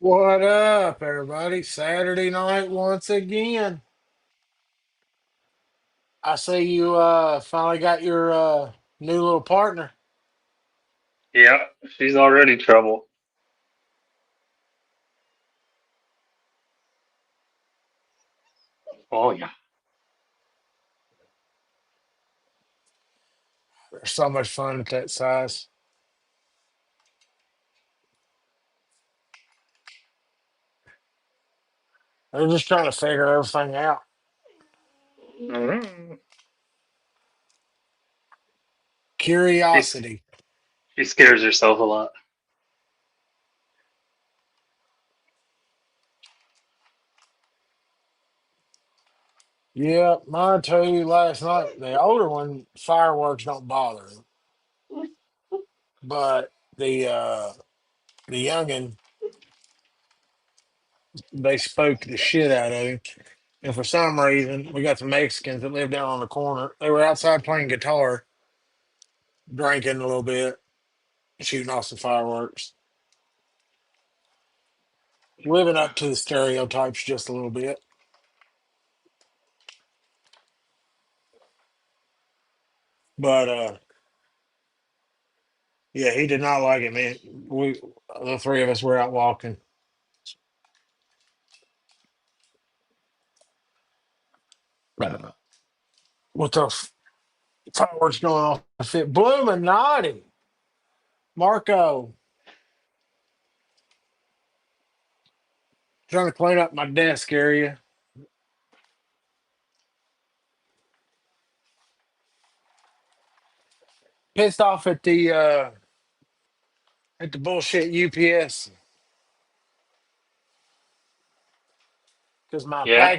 What up, everybody? Saturday night once again. I see you finally got your new little partner. Yeah, she's already trouble. Oh yeah. They're so much fun at that size. They're just trying to figure everything out. Mm. She's Curiosity. she scares herself a lot. Yeah, mine too last night. The older one, fireworks don't bother him. But the youngin, they spoke the shit out of him. And for some reason, we got some Mexicans that live down on the corner. They were outside playing guitar, drinking a little bit, shooting off some fireworks, living up to the stereotypes just a little bit. But yeah, he did not like it, man. We the three of us were out walking with the fireworks going off. I said, Bloominati, Marco, trying to clean up my desk area. Pissed off at the bullshit UPS because Yeah.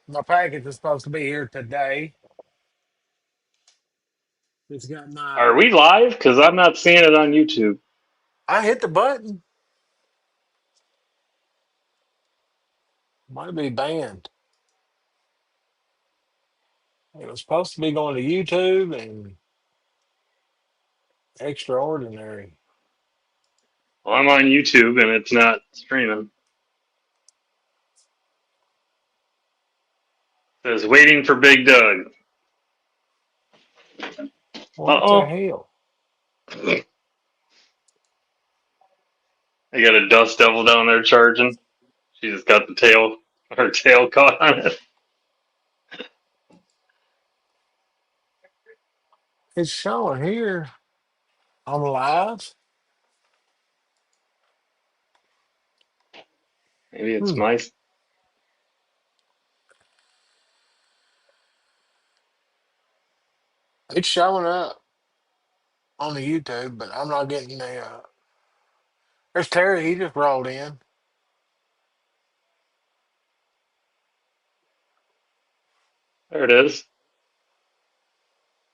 my package is supposed to be here today. It's got Are my we live? Because I'm not seeing it on YouTube. I hit the button. Might be banned. It was supposed to be going to YouTube and extraordinary. Well, I'm on YouTube and it's not streaming. It says waiting for Big Doug. Uh What the oh. hell? I got a dust devil down there charging. She just got her tail caught on it. It's showing here on live. Maybe it's Hmm. my. It's showing up on the YouTube, but I'm not getting the. There's Terry. He just rolled in. There it is.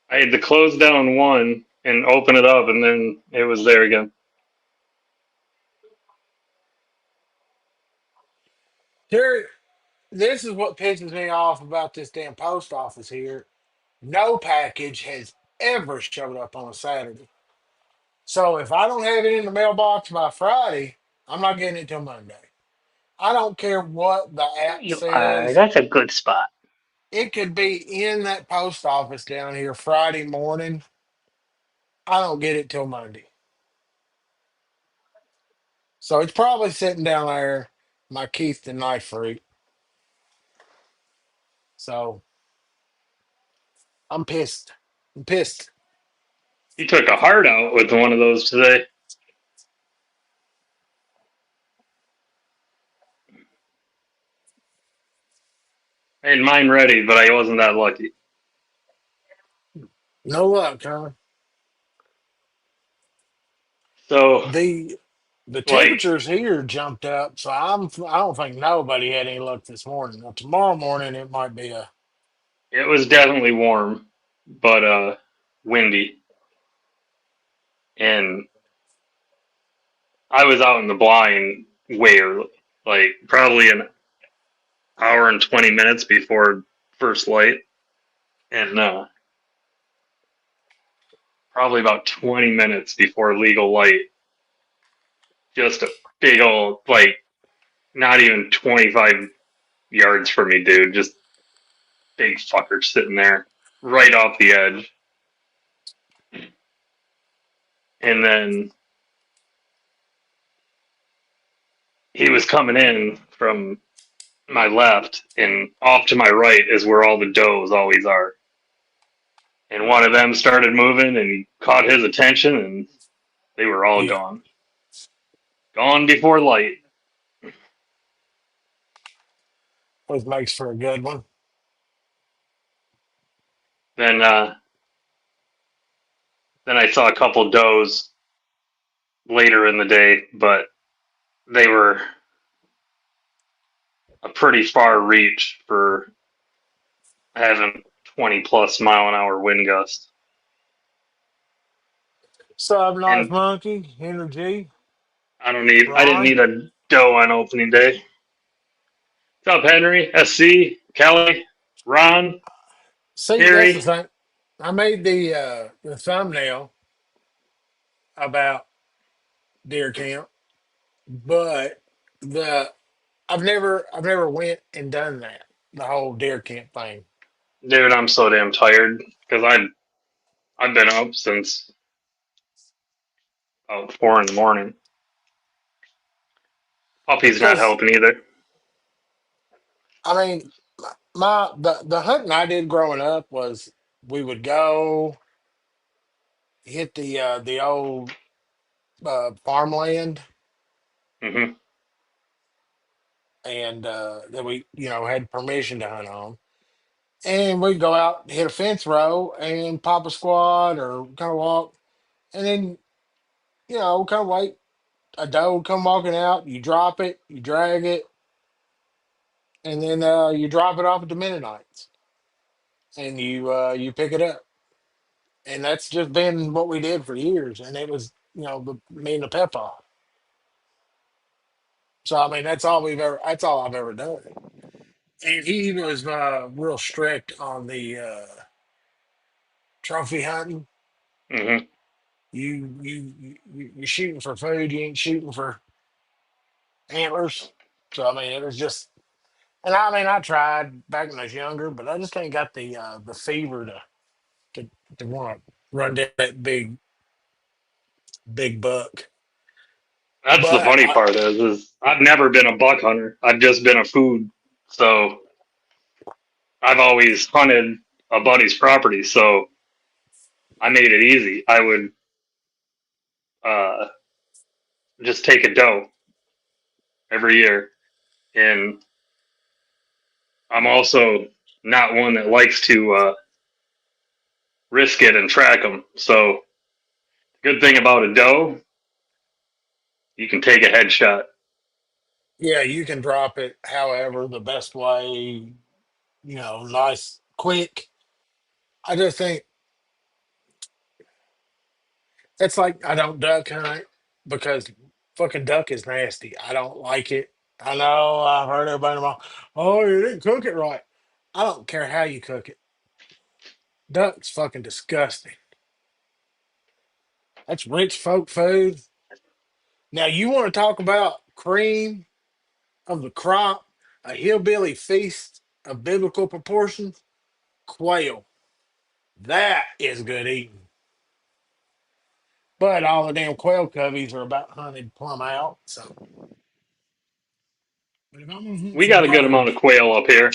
I had to close down one and open it up, and then it was there again. Terry, this is what pisses me off about this damn post office here. No package has ever showed up on a Saturday. So if I don't have it in the mailbox by Friday, I'm not getting it till Monday. I don't care what the app You are. says. That's a good spot. It could be in that post office down here Friday morning. I don't get it till Monday. So it's probably sitting down there, my Keith the knife fruit. So I'm pissed. I'm pissed. You took a heart out with one of those today. I had mine ready, but I wasn't that lucky. No luck, huh? So, The like, temperatures here jumped up, so I don't think nobody had any luck this morning. Now, tomorrow morning it might be a it was definitely warm, but windy. And I was out in the blind way early, like probably an hour and 20 minutes before first light, and probably about 20 minutes before legal light. Just a big old, like, not even 25 yards from me, dude. Just big fucker sitting there right off the edge. And then he was coming in from my left, and off to my right is where all the does always are. And one of them started moving, and he caught his attention, and they were all Yeah, gone. Gone before light. which makes for a good one. Then, then I saw a couple does later in the day, but they were a pretty far reach for having 20 plus mile an hour wind gust. Sub Knife And Monkey, Energy, I didn't Ron. need a doe on opening day. What's up, Henry? SC, Kelly, Ron, See, that's the Harry? thing. I made the thumbnail about deer camp, but the I've never went and done that, the whole deer camp thing. Dude, I'm so damn tired because I've been up since about 4 in the morning. Puppy's not Because helping either. I mean, the hunting I did growing up was we would go hit the old farmland, Hmm. and that we had permission to hunt on, and we'd go out hit a fence row and pop a squat or kind of walk, and then kind of wait. A doe would come walking out, you drop it, you drag it, and then you drop it off at the Mennonites, and you pick it up, and that's just been what we did for years, and it was me and the Peppa. So I mean, that's all I've ever done. And he was real strict on the trophy hunting. Hmm. You're shooting for food. You ain't shooting for antlers. So I mean, it was just, and I mean, I tried back when I was younger, but I just ain't got the fever to to want to run down that big buck. That's the But funny part is I've never been a buck hunter. I've just been a food. So I've always hunted a buddy's property. So I made it easy. I would uh, just take a doe every year, and I'm also not one that likes to risk it and track them. So the good thing about a doe, you can take a headshot. yeah, you can drop it however the best way, nice, quick. I just think it's like I don't duck hunt because fucking duck is nasty. I don't like it. I know I've heard everybody wrong. Oh, you didn't cook it right. I don't care how you cook it. Duck's fucking disgusting. That's rich folk food. Now you want to talk about cream of the crop, a hillbilly feast of biblical proportions? Quail. That is good eating. But all the damn quail coveys are about hunted plumb out. So, but if I'm gonna hunt We some got a good amount birds, of quail up here.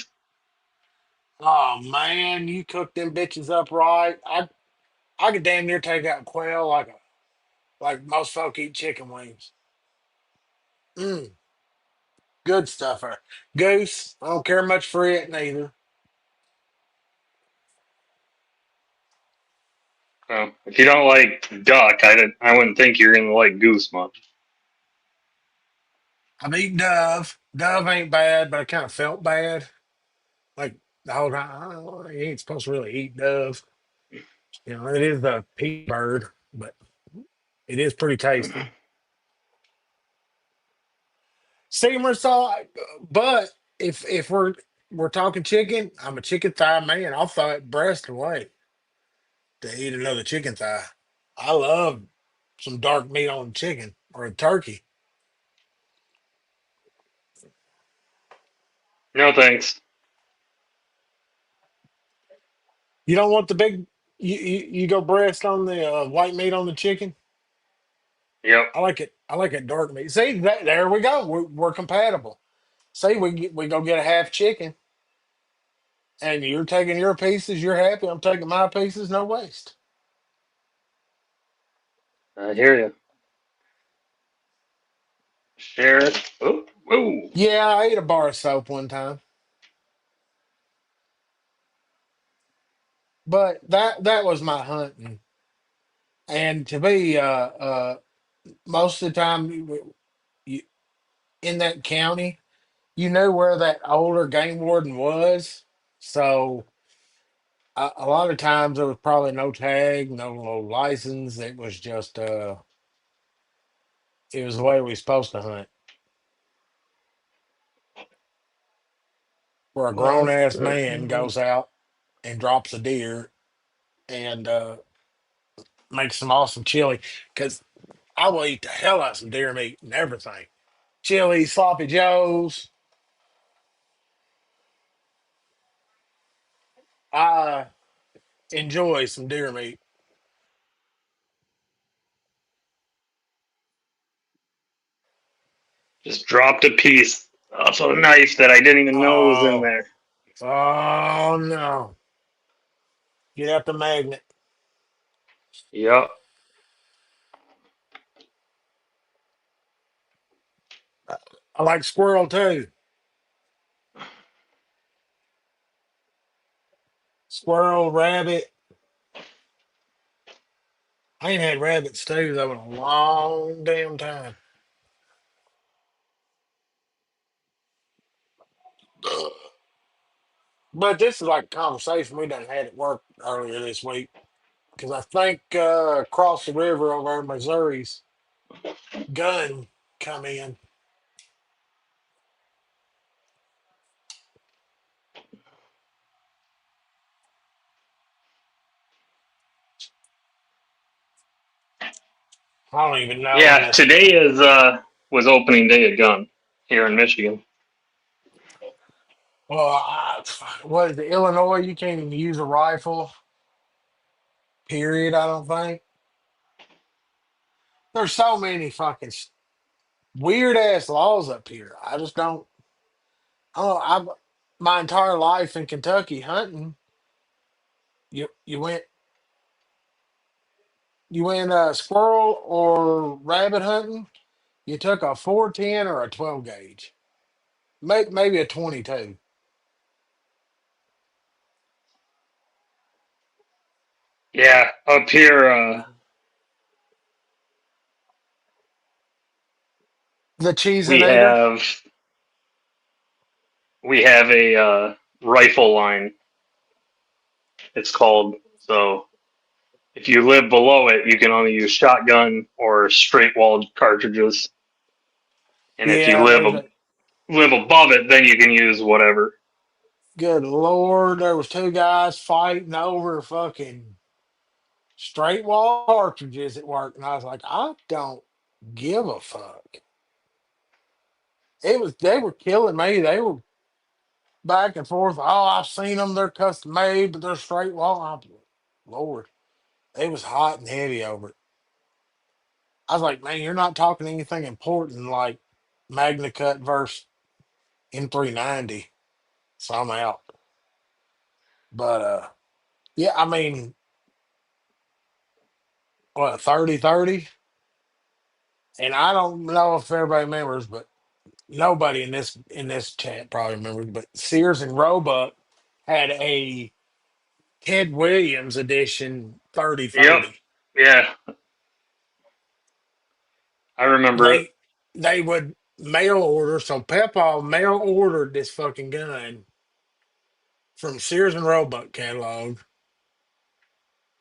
oh man, you cook them bitches up right. I could damn near take out quail like most folk eat chicken wings. Mm, good stuff. Goose, I don't care much for it neither. If you don't like duck, I wouldn't think you're gonna like goose much. I've eaten dove. Dove ain't bad, but I kind of felt bad. Like the whole time, oh, you ain't supposed to really eat dove. It is a pea bird, but it is pretty tasty. Steamer saw, but if we're talking chicken, I'm a chicken thigh man. I'll throw that breast away to eat another chicken thigh. I love some dark meat on chicken or a turkey. No thanks. You don't want the big. You go breast on the white meat on the chicken. Yep. I like it dark meat. See, there we go. We're compatible. See, we go get a half chicken, and you're taking your pieces. You're happy. I'm taking my pieces. No waste. I hear you. Share it. Oh, whoa. Yeah, I ate a bar of soap one time, but that was my hunting. And to be most of the time you, in that county, you knew where that older game warden was. So a lot of times there was probably no tag, no license. It was just it was the way we supposed to hunt. Where a grown What ass the man hell? goes out and drops a deer and makes some awesome chili. Because I will eat the hell out of some deer meat and everything. Chili, sloppy joes. I enjoy some deer meat. Just dropped a piece off a knife that I didn't even know was in Oh, there. oh no! Get out the magnet. Yep. I like squirrel too. Squirrel, rabbit. I ain't had rabbit stew though in a long damn time. But this is like a conversation we done had at work earlier this week because I think across the river over in Missouri's gun come in. I don't even know Yeah, unless today is was opening day at gun here in Michigan. well, what is it, Illinois? You can't even use a rifle. Period. I don't think there's so many fucking weird ass laws up here. I just don't. Oh, I've my entire life in Kentucky hunting. You went squirrel or rabbit hunting. You took a 410 or a 12 gauge, maybe a 22. Yeah, up here The we cheeseinator. have we have a rifle line. It's called. So if you live below it, you can only use shotgun or straight walled cartridges. And if you Yeah, live there's a live above it, then you can use whatever. good lord. There was two guys fighting over fucking straight wall cartridges at work, and I was like, I don't give a fuck. It was they were killing me. They were back and forth. Oh, I've seen them. They're custom made, but they're straight wall. Lord, it was hot and heavy over it. I was like, man, you're not talking anything important like Magna Cut versus M390. So I'm out. But yeah, I mean, what 30-30, and I don't know if everybody remembers, but nobody in this chat probably remembers. But Sears and Roebuck had a Ted Williams edition 30 Yep. 30. Yeah, I remember it. They they would mail order. So Peppa mail ordered this fucking gun from Sears and Roebuck catalog,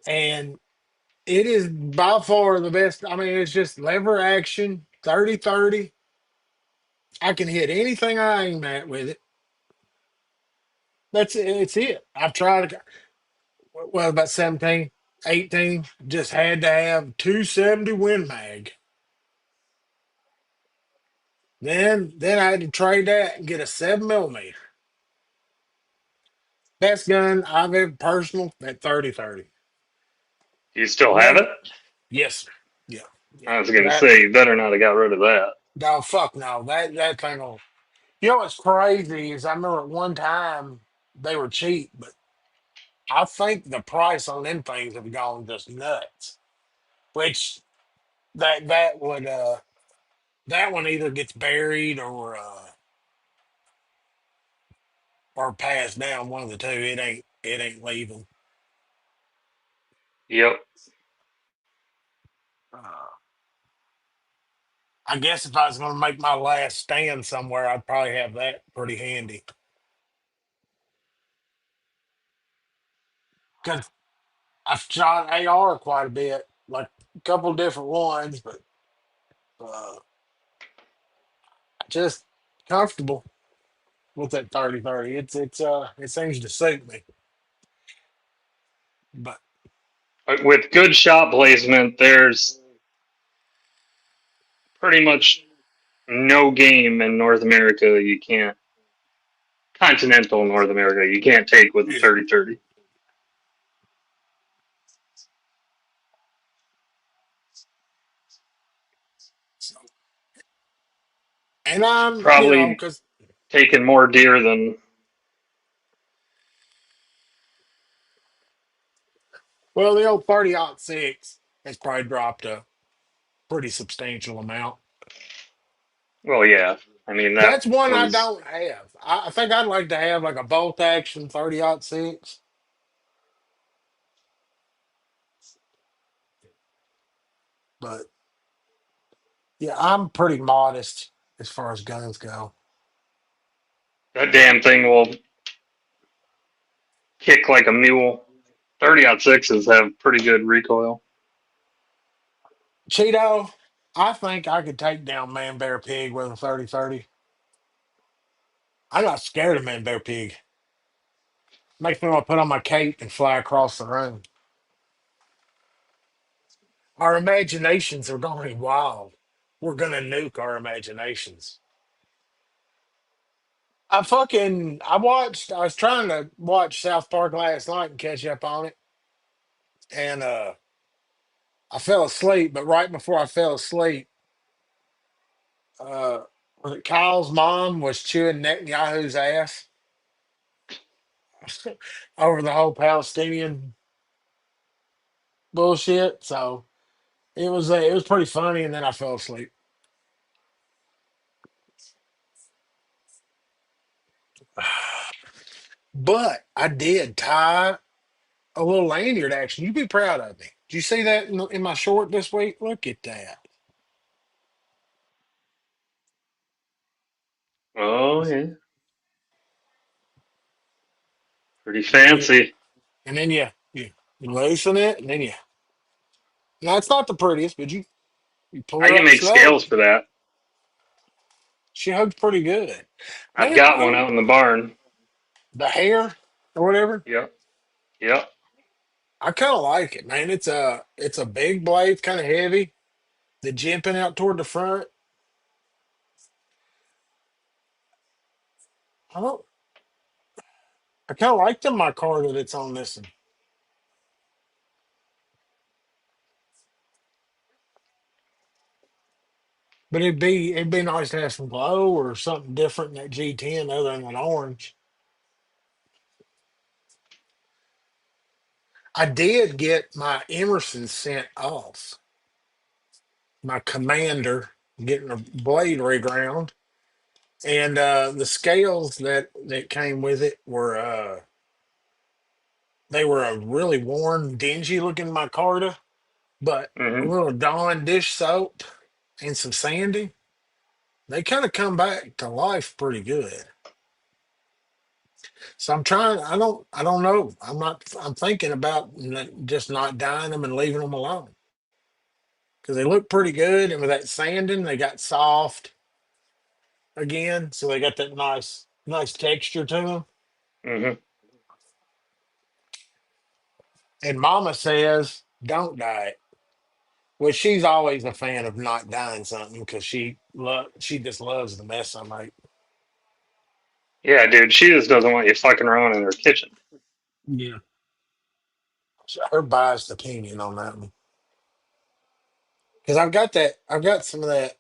and it is by far the best. I mean, it's just lever action, 30-30. I can hit anything I aim at with it. That's it. It's it. I've tried it. Well, about 17, 18. Just had to have 270 Win Mag. Then I had to trade that and get a 7 millimeter. Best gun I've ever personal at 30-30. You still have Never. it? Yes, sir. Yeah, yeah. I was gonna That say you better not have got rid of that. no fuck no. That thing will. You know what's crazy is I remember at one time they were cheap, but I think the price on them things have gone just nuts. Which that would that one either gets buried or passed down. One of the two. It ain't leaving. Yep. Uh, I guess if I was going to make my last stand somewhere, I'd probably have that pretty handy because I've shot AR quite a bit, like a couple different ones, but uh, just comfortable with that 30-30. It seems to suit me. But With good shot placement, there's pretty much no game in North America you can't, continental North America, you can't take with a yeah, 30-30. so, and I'm Probably because taking more deer than, well, the old 30-06 has probably dropped a pretty substantial amount. well, yeah. I mean, that That's one I was, don't have. I think I'd like to have like a bolt action 30-06, but yeah, I'm pretty modest as far as guns go. that damn thing will kick like a mule. 30-06s have pretty good recoil. Cheeto, I think I could take down Man Bear Pig with a 30-30. I'm not scared of Man Bear Pig. Makes me want to put on my cape and fly across the room. Our imaginations are going wild. We're gonna nuke our imaginations. I was trying to watch South Park last night and catch up on it. And I fell asleep, but right before I fell asleep, uh was it Kyle's mom was chewing Netanyahu's ass over the whole Palestinian bullshit. So it was pretty funny, and then I fell asleep. But I did tie a little lanyard action. You'd be proud of me. Did you see that in my short this week? Look at that. Oh, yeah. Pretty And you fancy. and then you loosen it, and then you. Now it's not the prettiest, but you pull I her can up make slow. scales for that. She hugs pretty good. I've Man, got one out in the barn. the hair or whatever. Yep. Yep. I kind of like it, man. It's a big blade, it's kind of heavy. The jimping out toward the front. I don't. I kind of like the micarta that's on this one, but it'd be nice to have some glow or something different in that G10 other than an orange. I did get my Emerson sent off. My Commander getting a blade reground, and the scales that came with it were they were a really worn, dingy looking micarta, but a Hmm. little Dawn dish soap and some sanding, they kind of come back to life pretty good. So I'm trying. I don't know. I'm not. I'm thinking about just not dyeing them and leaving them alone because they look pretty good, and with that sanding, they got soft again, so they got that nice texture to them. Hmm. And Mama says don't dye it, which she's always a fan of not dyeing something because she just loves the mess I make. Yeah, dude, she just doesn't want you fucking around in her kitchen. Yeah. So her biased opinion on that one. Because I've got some of that.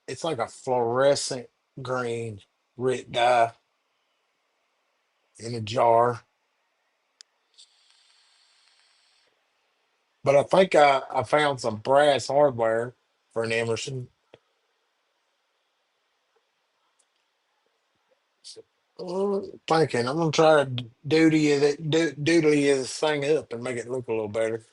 It's like a fluorescent green red dye in a jar. But I think I found some brass hardware for an Emerson. Thinking I'm gonna try to doodle this thing up and make it look a little better.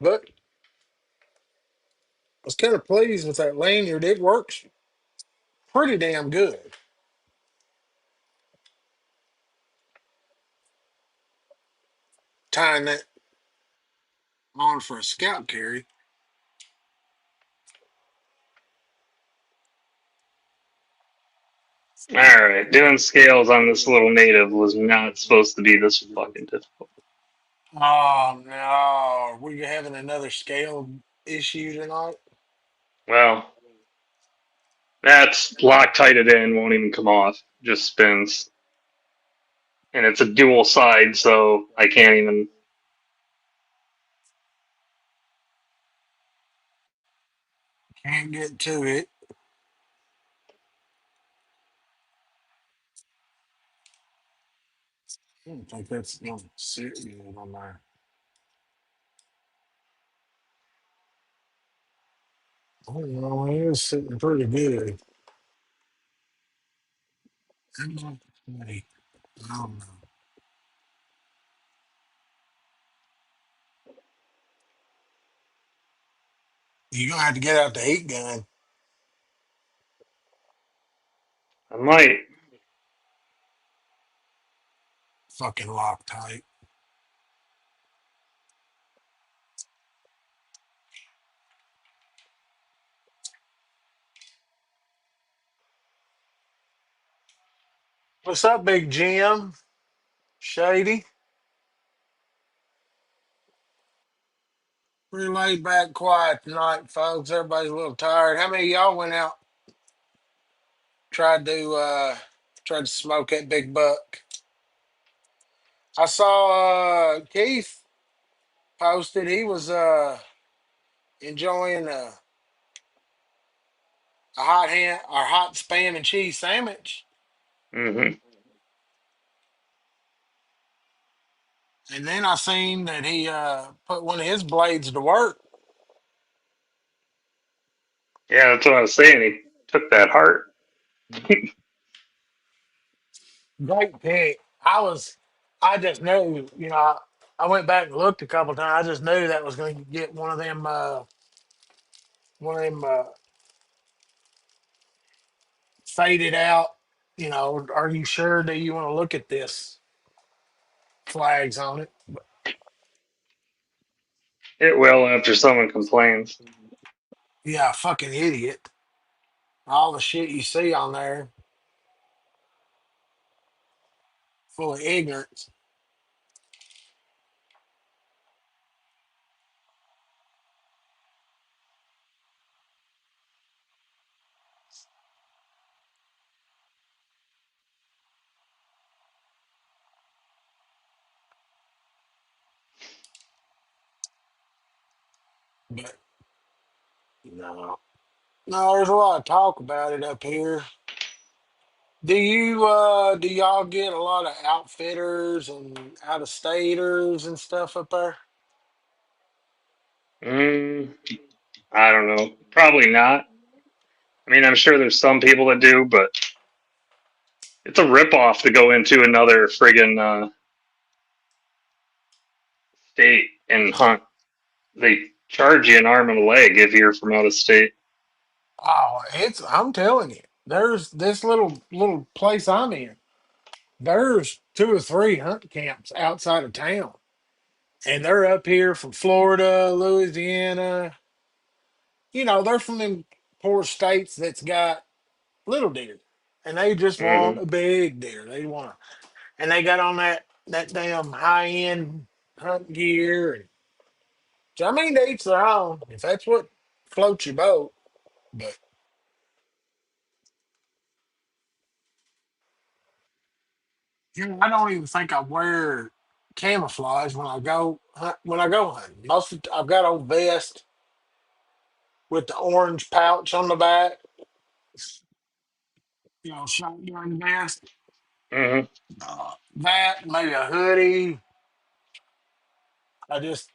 But I was kind of pleased with that lanyard. It works pretty damn good. Tying that on for a scout carry. All right, doing scales on this little native was not supposed to be this fucking difficult. Oh no, we having another scale issue tonight. Well, that's Loctited in, won't even come off, just spins, and it's a dual side, so I can't even. Can't get to it. I don't think that's no serious on there. I don't know. It was sitting pretty good. I'm not ready. I don't know. You're gonna have to get out the heat gun. I might. Fucking Loctite. What's up, Big Jim? Shady? Pretty laid back, quiet tonight, folks. Everybody's a little tired. How many of y'all went out, tried to tried to smoke that big buck? I saw Keith posted he was enjoying a hot hand or hot spam and cheese sandwich. Hmm. And then I seen that he put one of his blades to work. Yeah, that's what I was saying. He took that heart. Great pick. I just knew, I went back and looked a couple times. I just knew that was going to get one of them faded out. Are you sure that you want to look at this flags on it? It will after someone complains. Yeah, fucking idiot. All the shit you see on there, full of ignorance. But no, no, there's a lot of talk about it up here. Do y'all get a lot of outfitters and out of staters and stuff up there? Mm, I don't know. Probably not. I mean, I'm sure there's some people that do, but it's a ripoff to go into another friggin' state and hunt. They charge you an arm and a leg if you're from out of state. Oh, I'm telling you, there's this little place I'm in. There's two or three hunt camps outside of town. And they're up here from Florida, Louisiana. They're from them poor states that's got little deer. And they just want Hmm. a big deer. And they got on that damn high end. hunting gear. And, so, I mean, to each their own. If that's what floats your boat. But I don't even think I wear camouflage when I go when I go hunting. I've got old vest with the orange pouch on the back. Shotgun vest. Hmm. That maybe a hoodie. I just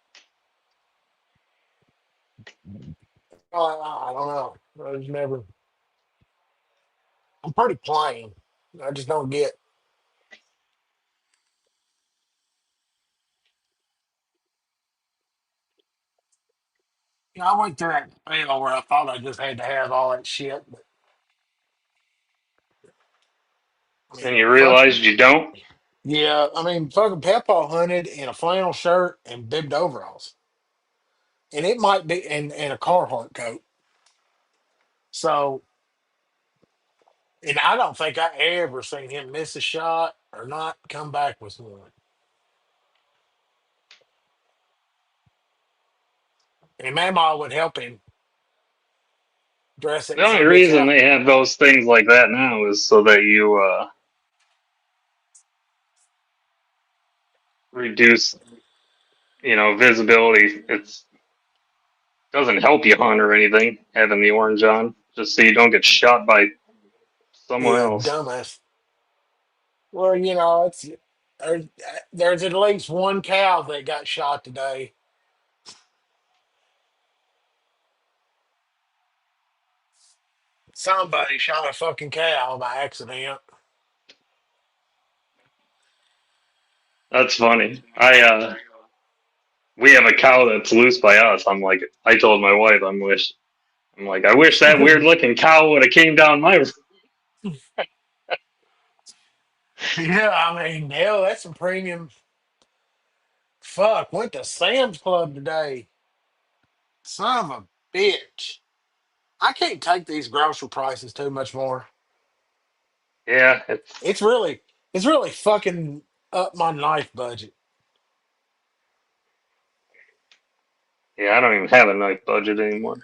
I don't know. I just never. I'm pretty plain. I just don't get. I went through that spell where I thought I just had to have all that shit. But I And mean, you fuck. realized you don't? Yeah, I mean, fucking Papa hunted in a flannel shirt and bibbed overalls, and it might be and a Carhartt coat. So, and I don't think I ever seen him miss a shot or not come back with one. And Mama would help him dress The that only some bitch reason up. they have those things like that now is so that you reduce, visibility. It's doesn't help you hunt or anything having the orange on, just so you don't get shot by someone Yeah, else. dumbass. Well, it's there's, there's at least one cow that got shot today. Somebody shot a fucking cow by accident. That's funny. We have a cow that's loose by us. I told my wife, I wish that weird looking cow would have came down my. Yeah, I mean, hell, that's some premium. Fuck, went to Sam's Club today. Son of a bitch. I can't take these grocery prices too much more. Yeah, It's really, it's really fucking up my knife budget. yeah. I don't even have a knife budget anymore.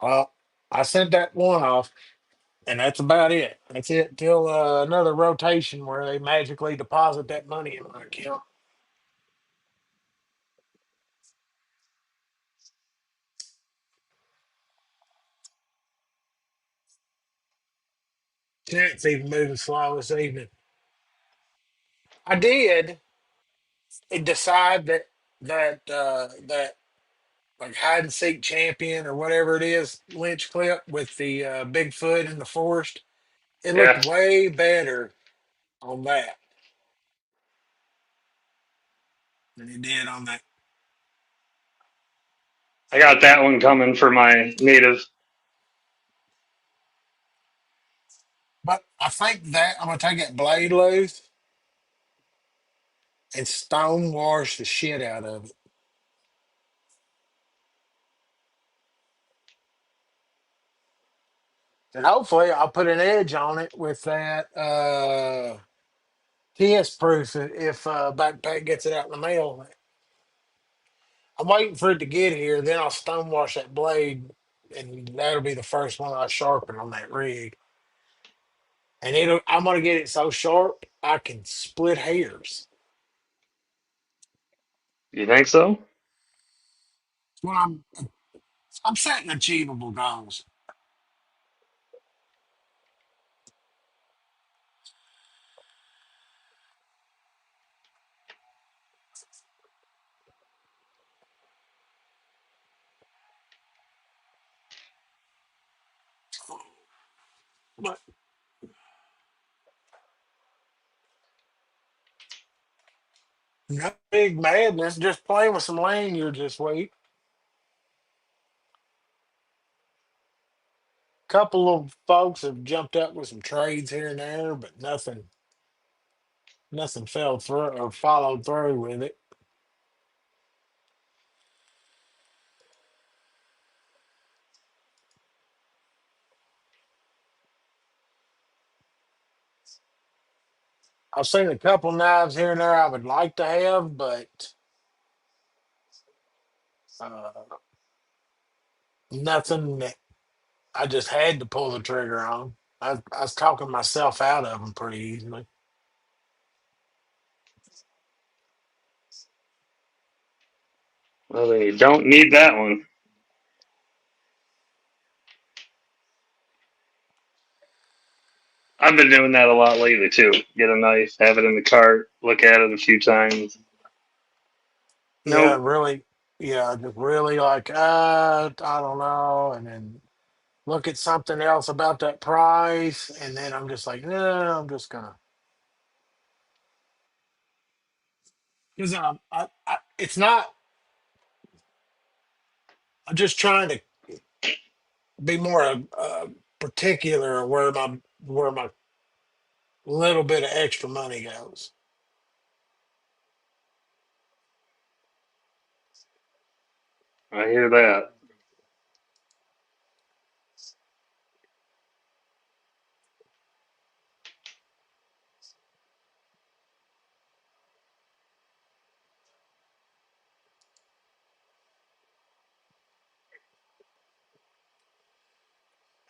Well, I sent that one off, and that's about it. That's it till another rotation where they magically deposit that money in my account. Chat's even moving slow this evening. I did decide that like hide and seek champion or whatever it is Lynch clip with the Bigfoot in the forest. It looked Yeah, way better on that than it did on that. I got that one coming for my native. But I think that I'm gonna take that blade loose and stone wash the shit out of it. And hopefully I'll put an edge on it with that TS proof if backpack gets it out in the mail. I'm waiting for it to get here, then I'll stone wash that blade, and that'll be the first one I sharpen on that rig. And I'm gonna get it so sharp I can split hairs. You think so? Well, I'm setting achievable goals. But no big madness, just playing with some lanyards this week. Couple of folks have jumped up with some trades here and there, but nothing fell through or followed through with it. I've seen a couple knives here and there I would like to have, but uh, nothing that I just had to pull the trigger on. I was talking myself out of them pretty easily. Well, then you don't need that one. I've been doing that a lot lately too. Get a knife, have it in the cart, look at it a few times. Yeah, Nope. really. Yeah, just really like, I don't know. And then look at something else about that price. And then I'm just like, no, I'm just going to. Because it's not, I'm just trying to be more particular where my little bit of extra money goes. I hear that.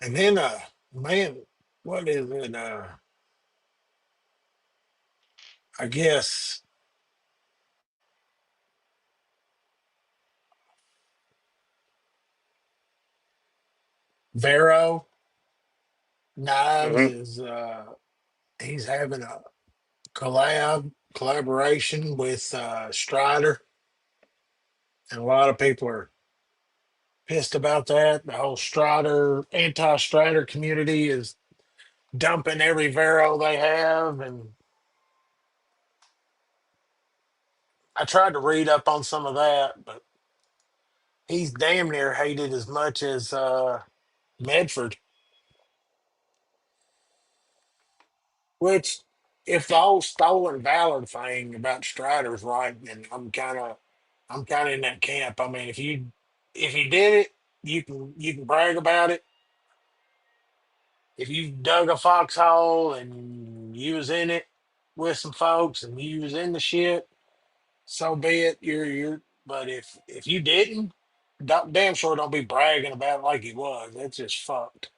And then, man, what is it? I guess Vero Knives Hmm. is he's having a collaboration with Strider, and a lot of people are pissed about that. The whole Strider anti-Strider community is dumping every Vero they have, and I tried to read up on some of that, but he's damn near hated as much as Medford. Which, if the whole stolen valor thing about Strider's right, then I'm kind of in that camp. I mean, if you did it, you can brag about it. If you dug a foxhole and you was in it with some folks and you was in the shit, so be it. You're. But if you didn't, damn sure don't be bragging about it like you was. That's just fucked.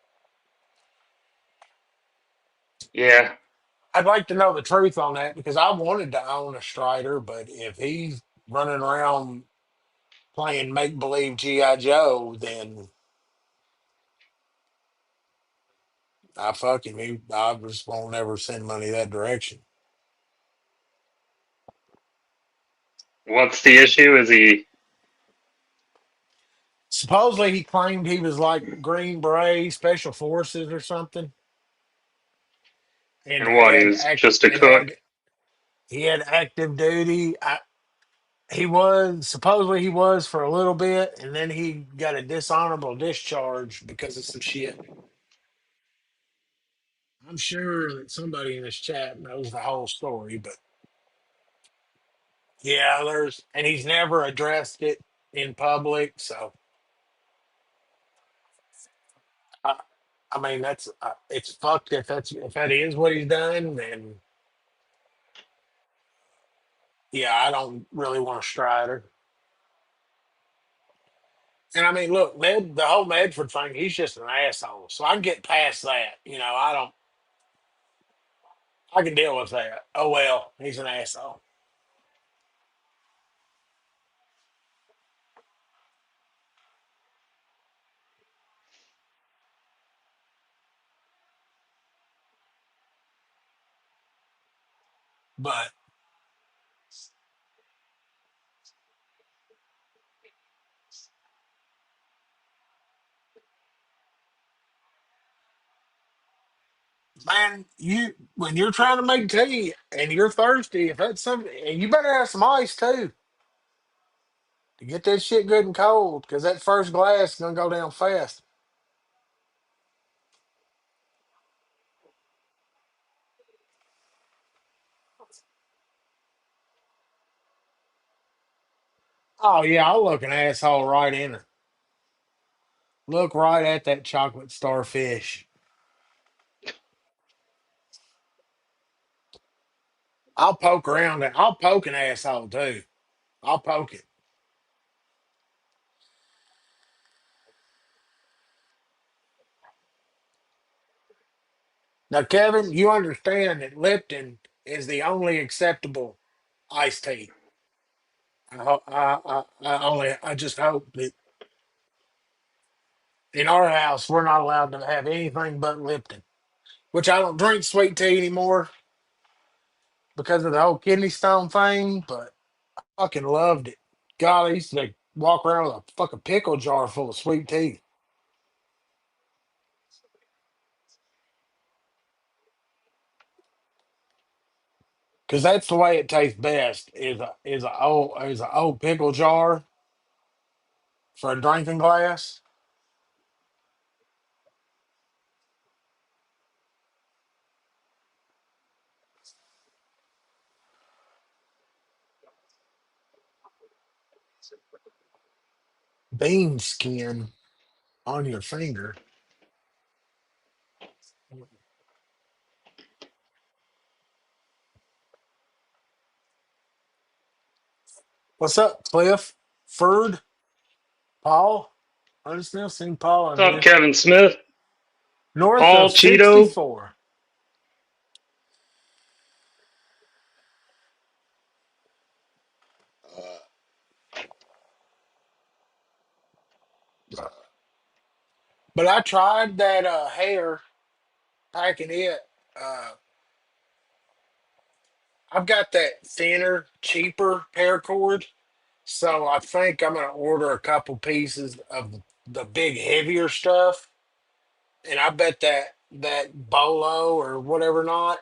Yeah. I'd like to know the truth on that because I wanted to own a Strider, but if he's running around playing make believe GI Joe, then I fucking I just won't ever send money that direction. What's the issue? Is he Supposedly he claimed he was like Green Beret Special Forces or something, and and what? He was just a cook. he had active duty. He was supposedly he was for a little bit, and then he got a dishonorable discharge because of some shit. I'm sure that somebody in this chat knows the whole story, but yeah, and he's never addressed it in public. So, I, I mean, it's fucked if that is what he's done. Then yeah, I don't really want to Strider. And I mean, look, the whole Medford thing, he's just an asshole. So I can get past that. I can deal with that. Oh well, he's an asshole. But man, when you're trying to make tea and you're thirsty, if that's something, and you better have some ice too to get that shit good and cold, because that first glass is gonna go down fast. Oh yeah, I'll look an asshole right in it. Look right at that chocolate starfish. I'll poke around it. I'll poke an asshole too. I'll poke it. Now, Kevin, you understand that Lipton is the only acceptable iced tea. I just hope that in our house we're not allowed to have anything but Lipton. Which I don't drink sweet tea anymore because of the whole kidney stone thing, but I fucking loved it. God, I used to walk around with a fucking pickle jar full of sweet tea because that's the way it tastes best. Is a old pickle jar for a drinking glass. Bean skin on your finger. What's up, Cliff? Ferd? Paul? I just now seen Paul in What's up, here. Kevin Smith? North Paul of Cheeto? 64. But I tried that hair packing it. Uh, I've got that thinner, cheaper paracord. So I think I'm gonna order a couple pieces of the big heavier stuff. And I bet that bolo or whatever not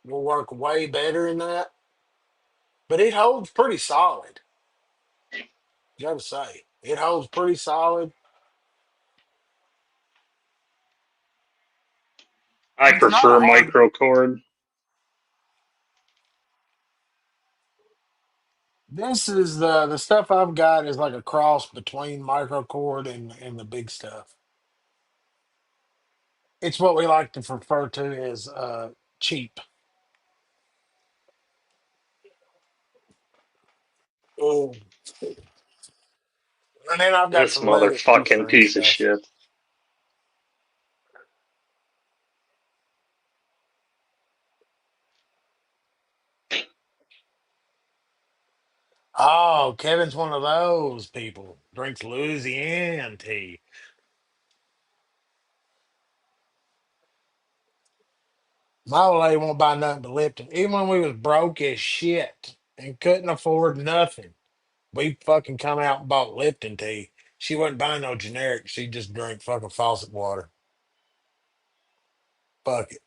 will work way better in that. But it holds pretty solid. Gotta say. It holds pretty solid. I It's not a prefer hard. microcord. This is the stuff I've got is like a cross between microcord and the big stuff. It's what we like to refer to as cheap. Oh, and then I've got This some leather motherfucking shoestring piece of stuff. shit. Oh, Kevin's one of those people. Drinks Louisiana tea. My old lady won't buy nothing but Lipton. Even when we was broke as shit and couldn't afford nothing, we fucking come out and bought Lipton tea. She wasn't buying no generic. She just drank fucking faucet water. Fuck it.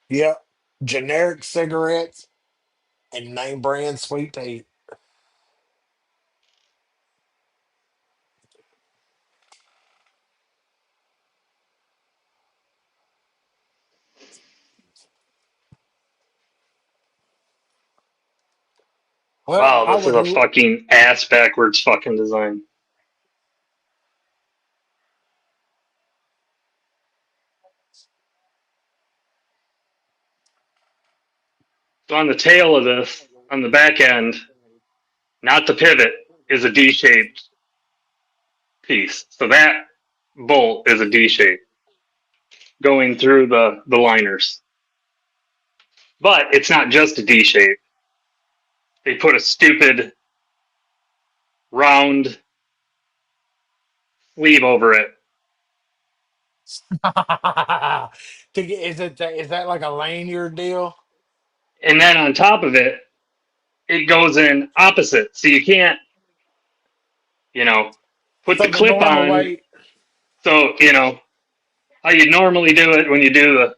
Yep. Generic cigarettes and name brand sweet tea. Well, Wow, I this is would. a fucking ass backwards fucking design. So on the tail of this, on the back end, not the pivot, is a D-shaped piece. So that bolt is a D shape going through the liners. But it's not just a D shape. They put a stupid round sleeve over it. Is that like a lanyard deal? And then on top of it, it goes in opposite. So you can't, you know, put So the the clip normal on. way. So, how you normally do it when you do the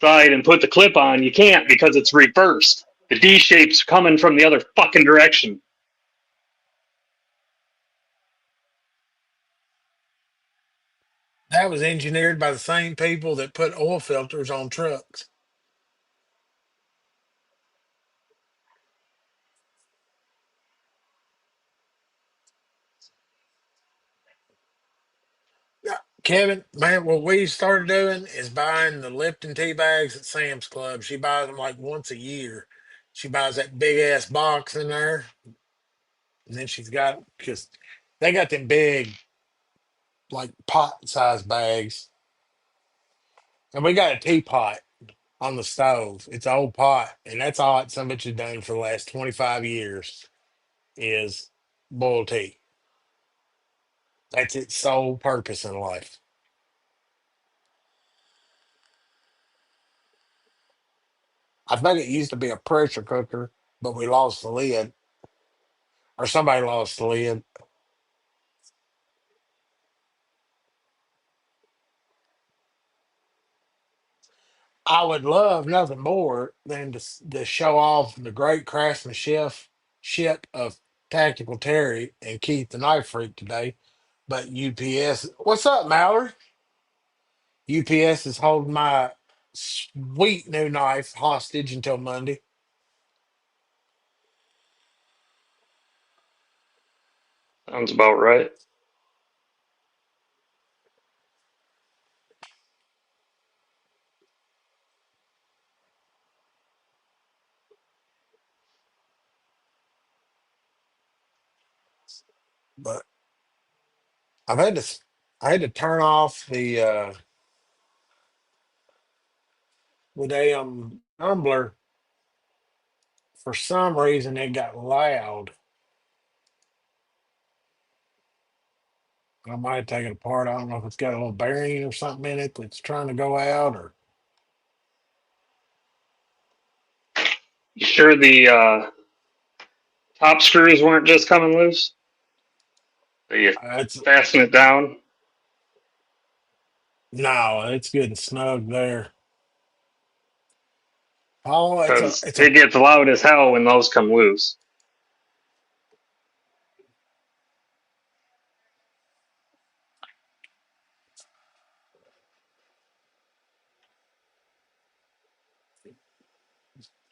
side and put the clip on, you can't because it's reversed. The D shape's coming from the other fucking direction. That was engineered by the same people that put oil filters on trucks. Yeah. Kevin, man, what we started doing is buying the Lipton tea bags at Sam's Club. She buys them like once a year. She buys that big ass box in there, and then she's got because they got them big like pot size bags, and we got a teapot on the stove. It's an old pot, and that's all it some bitch has done for the last 25 years is boil tea. That's its sole purpose in life. I think it used to be a pressure cooker, but we lost the lid, or somebody lost the lid. I would love nothing more than to show off the great craftsmanship ship of Tactical Terry and Keith the Knife Freak today. But UPS, what's up, Mallory? UPS is holding my sweet new knife hostage until Monday. Sounds about right. But I've had to, I had to turn off the damn tumbler for some reason. It got loud. I might take it apart. I don't know if it's got a little bearing or something in it that's trying to go out, or You sure the top screws weren't just coming loose? So you it's fasten it down no, it's good and snug there. Oh, because it's a. it gets loud as hell when those come loose.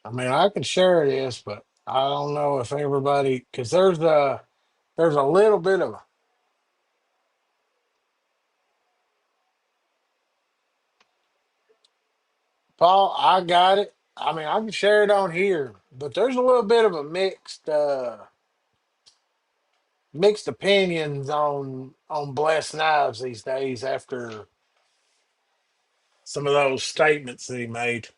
I mean, I can share this, but I don't know if everybody because there's a little bit of Paul. I got it. I mean, I can share it on here, but there's a little bit of a mixed opinions on blessed knives these days after some of those statements that he made.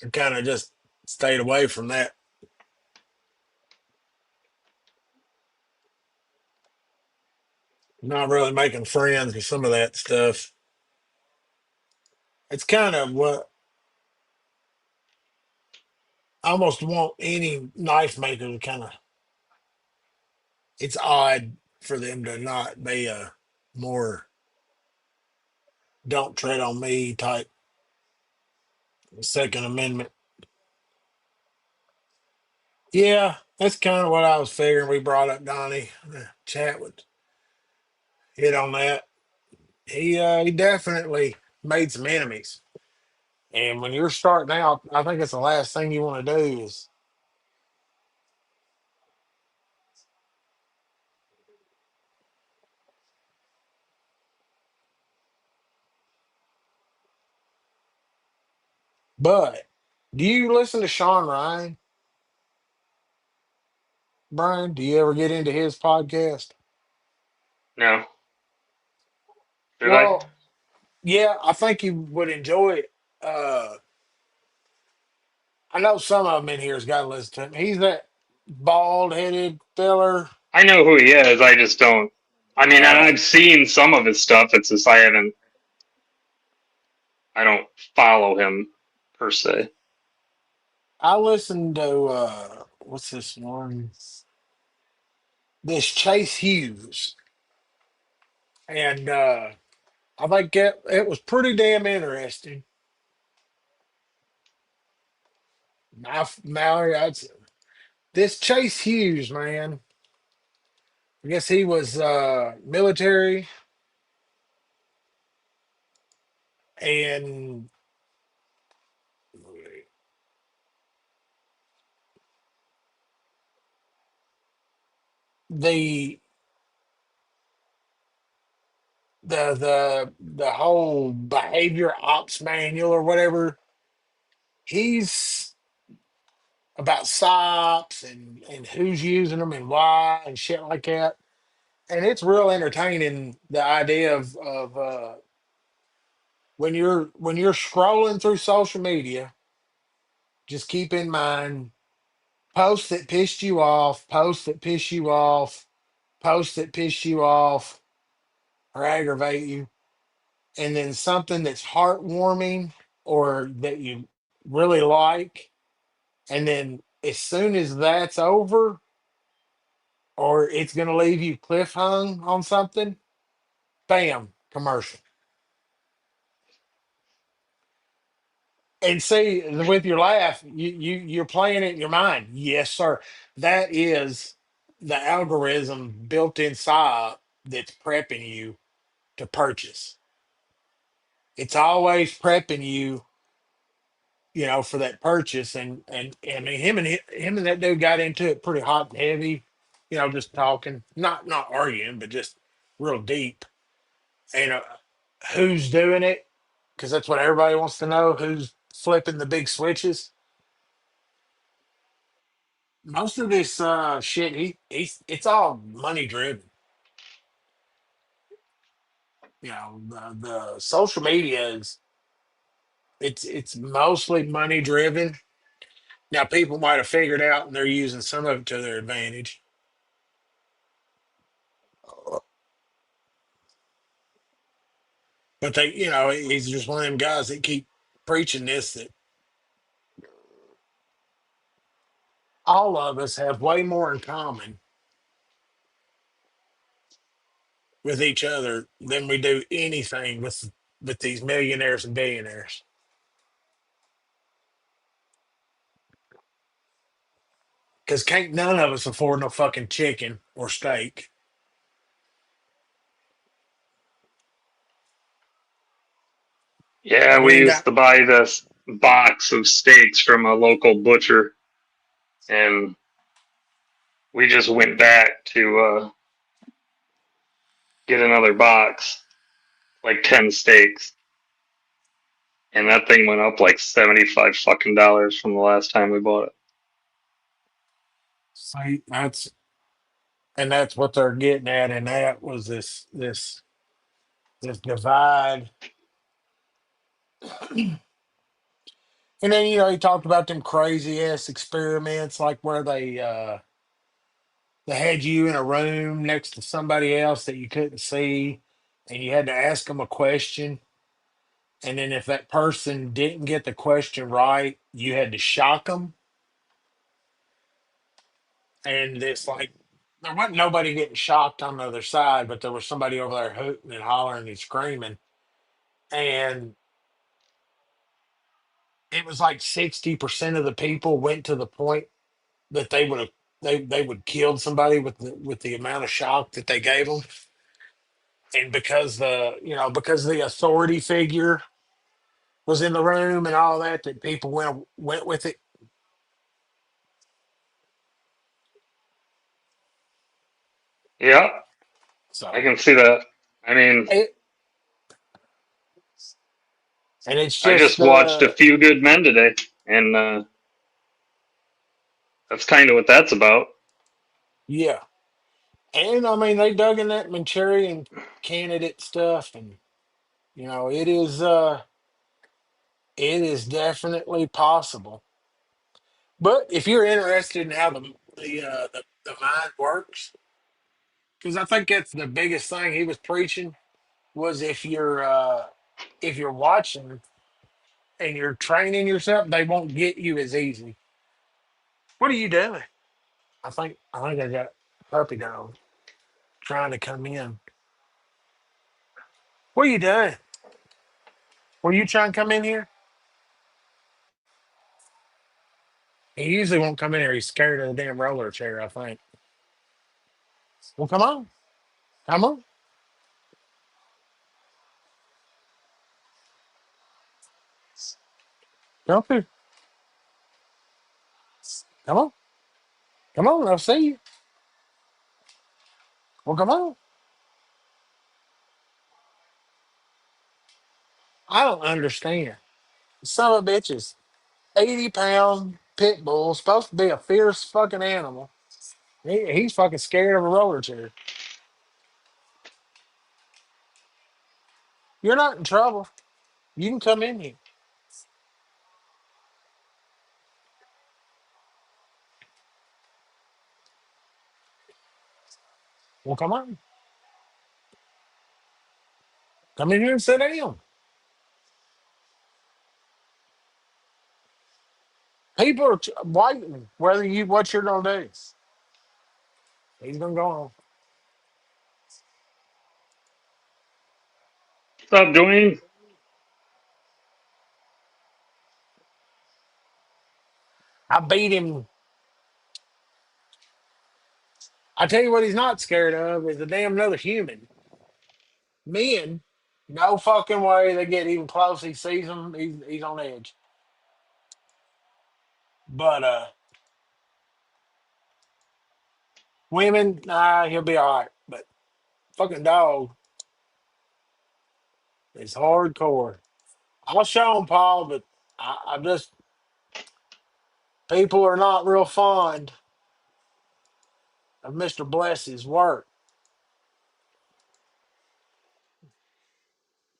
I kind of just stayed away from that. Not really making friends with some of that stuff. It's kind of what I almost want any knife maker to kind of. It's odd for them to not be a more "don't tread on me" type Second Amendment. Yeah, that's kind of what I was figuring. We brought up Donnie. Chat would hit on that. He definitely made some enemies. And when you're starting out, I think it's the last thing you want to do is. But do you listen to Sean Ryan, Brian? Do you ever get into his podcast? No, should I? Well, yeah, I think you would enjoy it. Uh, I know some of them in here has got to listen to him. He's that bald headed filler. I know who he is. I just don't. I mean, and Uh, I've seen some of his stuff. It's just I haven't. I don't follow him per se. I listened to what's this one? This Chase Hughes, and I think it was pretty damn interesting. Mallory, this Chase Hughes man. I guess he was military, and the the whole behavior ops manual or whatever. He's about SOPs and who's using them and why and shit like that. And it's real entertaining the idea of when you're scrolling through social media, just keep in mind posts that pissed you off, posts that piss you off, posts that piss you off or aggravate you, and then something that's heartwarming or that you really like. And then as soon as that's over, or it's going to leave you cliff hung on something, bam, commercial. And see, with your laugh, you're playing it in your mind. Yes, sir. That is the algorithm built inside that's prepping you to purchase. It's always prepping you, for that purchase. And I mean, him and that dude got into it pretty hot and heavy, just talking, not arguing, but just real deep. And who's doing it? Because that's what everybody wants to know. Who's flipping the big switches? Most of this shit, it's all money driven. The social media is it's mostly money driven. Now people might have figured out and they're using some of it to their advantage. But he's just one of them guys that keep preaching this that all of us have way more in common with each other than we do anything with these millionaires and billionaires. Because can't none of us afford no fucking chicken or steak. Yeah, We we ain't used got to buy this box of steaks from a local butcher, and we just went back to get another box, like 10 steaks, and that thing went up like 75 fucking dollars from the last time we bought it. see that's what they're getting at, and that was this divide. And then he talked about them crazy ass experiments, like where they had you in a room next to somebody else that you couldn't see, and you had to ask them a question. And then if that person didn't get the question right, you had to shock them. And it's like there wasn't nobody getting shocked on the other side, but there was somebody over there hooting and hollering and screaming. And it was like 60% of the people went to the point that they would killed somebody with the amount of shock that they gave them. And because the authority figure was in the room and all that, that people went with it. Yeah, I So can see that. I mean, it and it's I just just watched A Few Good Men today, and that's kind of what that's about. yeah. And I mean they dug in that Manchurian candidate stuff, and it is definitely possible. But if you're interested in how the mind works, because I think that's the biggest thing he was preaching was if you're watching and you're training yourself, they won't get you as easy. What are you doing? I think I got a puppy dog trying to come in. What are you doing? Were you trying to come in here? He usually won't come in here. He's scared of the damn roller chair, I think. Well, come on. Come on. Come up here. Come on. Come on. I'll see you. Well, come on. I don't understand. Son of a bitches. 80-pound pit bull, supposed to be a fierce fucking animal. He's fucking scared of a roller chair. You're not in trouble. You can come in here. Well, come on. Come in here and sit down. People are waiting whether you what you're gonna do. He's gonna go on. What's up, Dwayne? I beat him. I tell you what, he's not scared of is a damn another human. Men, no fucking way they get even close. He sees them. He's on edge. But women, nah, he'll be all right. But fucking dog is hardcore. I'll show him, Paul, but I just people are not real fond of Mister Bless's work.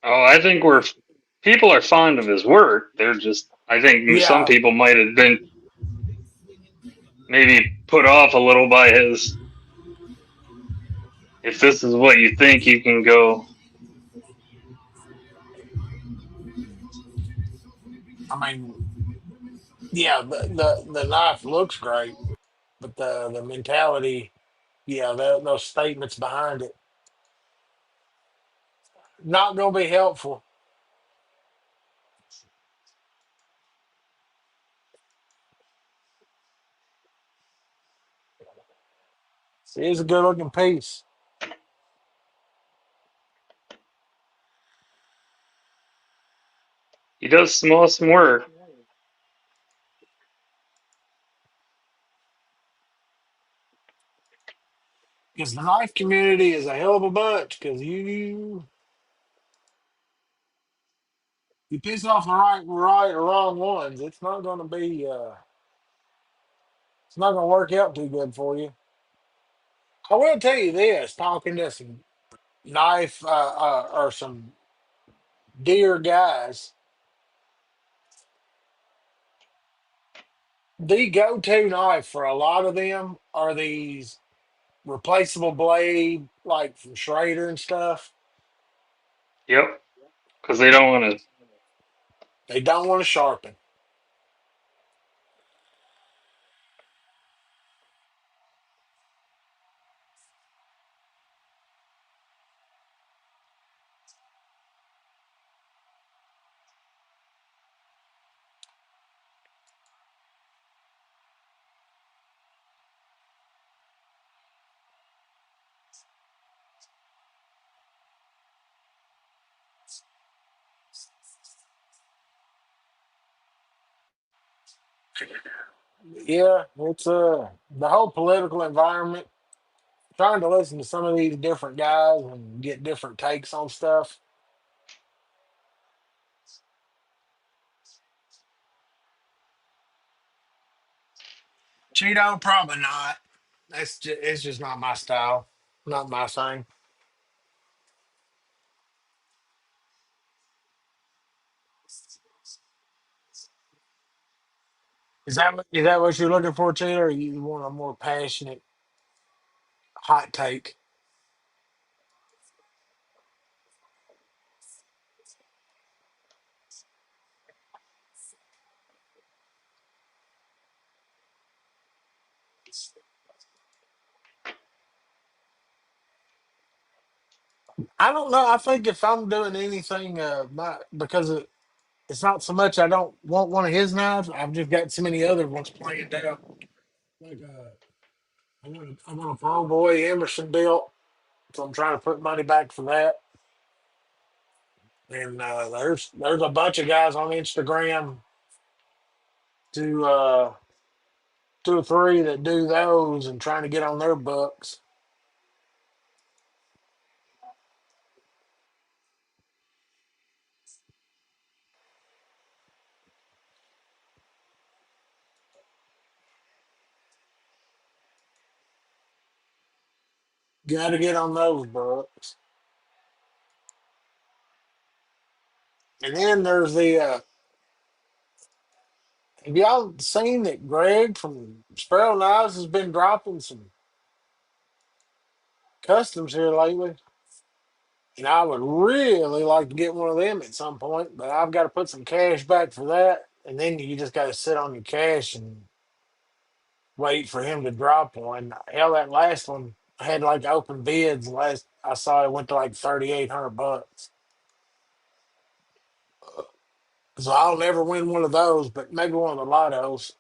Oh, I think we're people are fond of his work. They're just, I think some Yeah, people might have been maybe put off a little by his. If this is what you think, you can go. I mean, yeah, the knife looks great, but the mentality, yeah, those statements behind it, not gonna be helpful. It is a good looking piece He does some awesome work. because the knife community is a hell of a bunch. Because you piss off the right or wrong ones, it's not gonna work out too good for you. I will tell you this: talking to some knife or some deer guys, the go-to knife for a lot of them are these replaceable blade, like from Schrader and stuff. Yep, because they don't want to. They don't want to sharpen. Yeah, it's the whole political environment. Trying to listen to some of these different guys and get different takes on stuff. Cheeto, probably not. It's just not my style, not my thing. Is that what you're looking for, Cheeto, or you want a more passionate hot take? I don't know. I think if I'm doing anything, because it's not so much I don't want one of his knives. I've just got so many other ones planned out. Like I want a Pro Boy Emerson built, so I'm trying to put money back for that. And there's a bunch of guys on Instagram, two two or three that do those and trying to get on their books. Got to get on those books. And then there's the. Have y'all seen that Greg from Sparrow Knives has been dropping some customs here lately? And I would really like to get one of them at some point, but I've got to put some cash back for that. And then you just got to sit on your cash and wait for him to drop one. Hell, that last one I had like open bids. Last I saw it went to like $3,800. So I'll never win one of those, but maybe one of the lottos.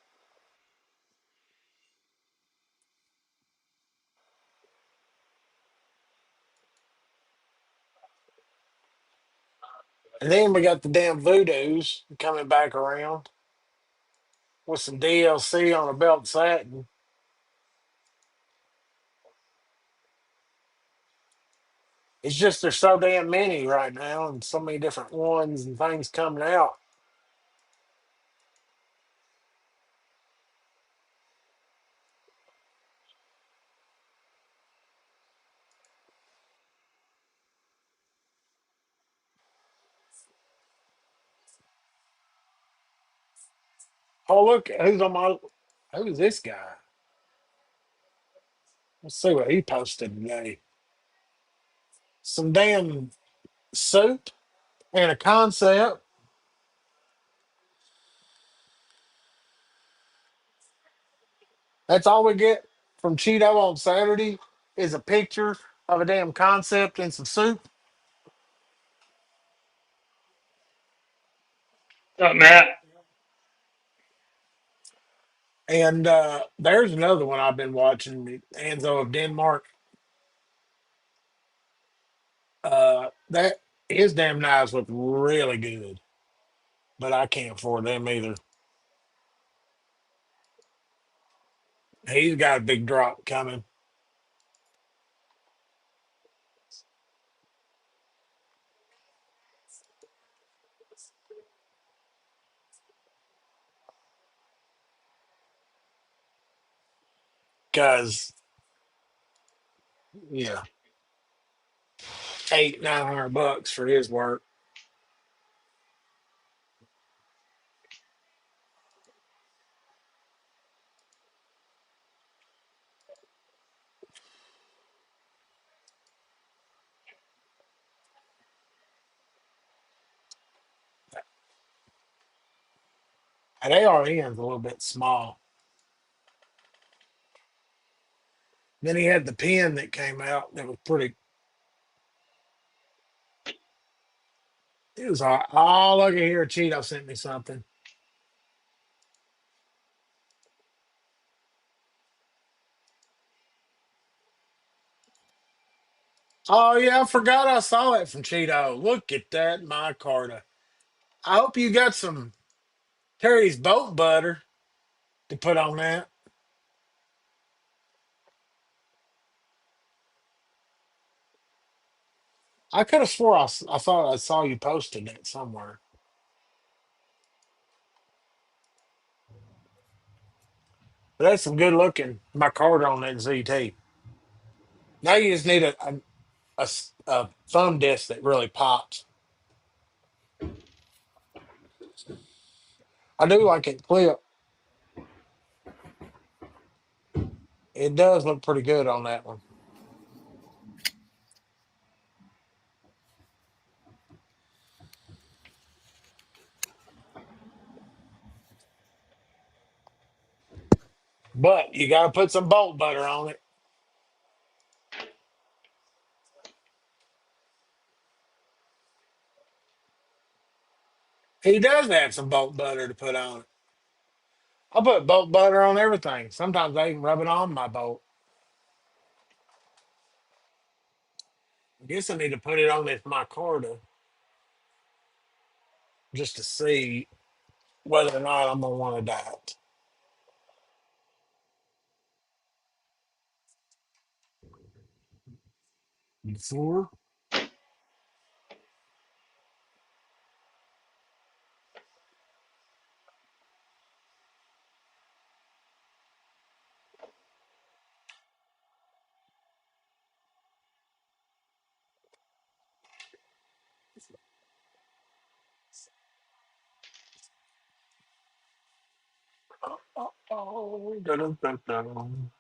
And then we got the damn Voodoos coming back around with some DLC on a belt satin. It's just there's so damn many right now and so many different ones and things coming out. Oh, look, who's on my. Who's this guy? Let's see what he posted today. Some damn soup and a concept. That's all we get from Cheeto on Saturday is a picture of a damn concept and some soup. Matt, And there's another one I've been watching, Anzo of Denmark. That his damn knives look really good, but I can't afford them either. He's got a big drop coming because yeah, 800-900 bucks for his work. And ARN's a little bit small. Then he had the pen that came out that was pretty. It was all. Oh, look at here. Cheeto sent me something. Oh yeah, I forgot I saw it from Cheeto. Look at that, my Carta. I hope you got some Terry's boat butter to put on that. I could have swore I thought I saw you posting that somewhere. But that's some good looking my Carta on that ZT. Now you just need a thumb disc that really pops. I do like it clip. It does look pretty good on that one. But you got to put some bolt butter on it. He does have some bolt butter to put on it. I put bolt butter on everything. Sometimes I even rub it on my bolt. I guess I need to put it on this micarta just to see whether or not I'm gonna want to dye it. Before Dun-dun-dun-dun.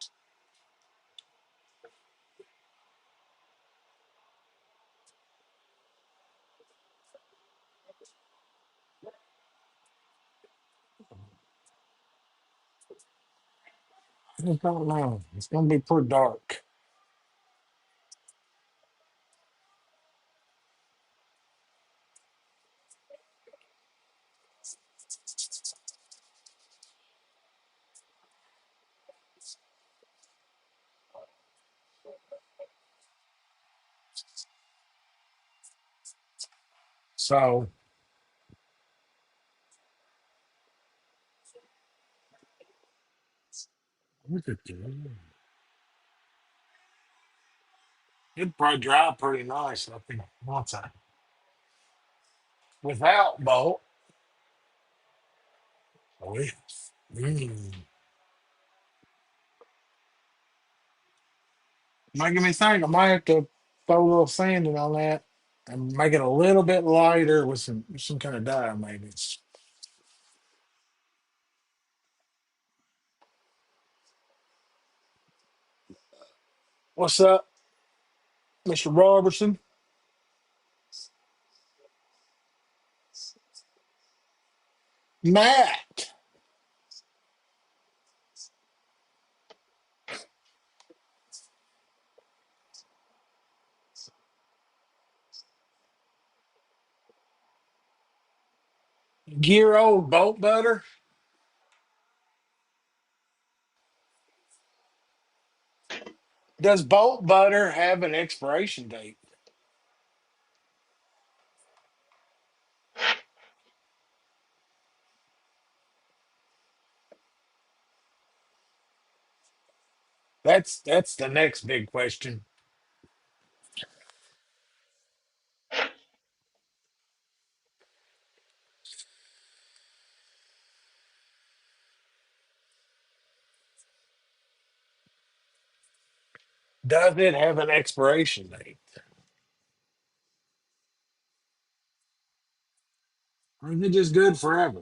I just don't know. It's gonna be pretty dark. So look at you. It'd probably dry pretty nice up in one side. Without bolt. Oh, yeah. Mm. Making me think I might have to throw a little sanding on that and make it a little bit lighter with some kind of dye, maybe. What's up, Mr. Robertson? Matt, gear old bolt butter. Does bolt butter have an expiration date? That's the next big question. Does it have an expiration date? Or is it just good forever?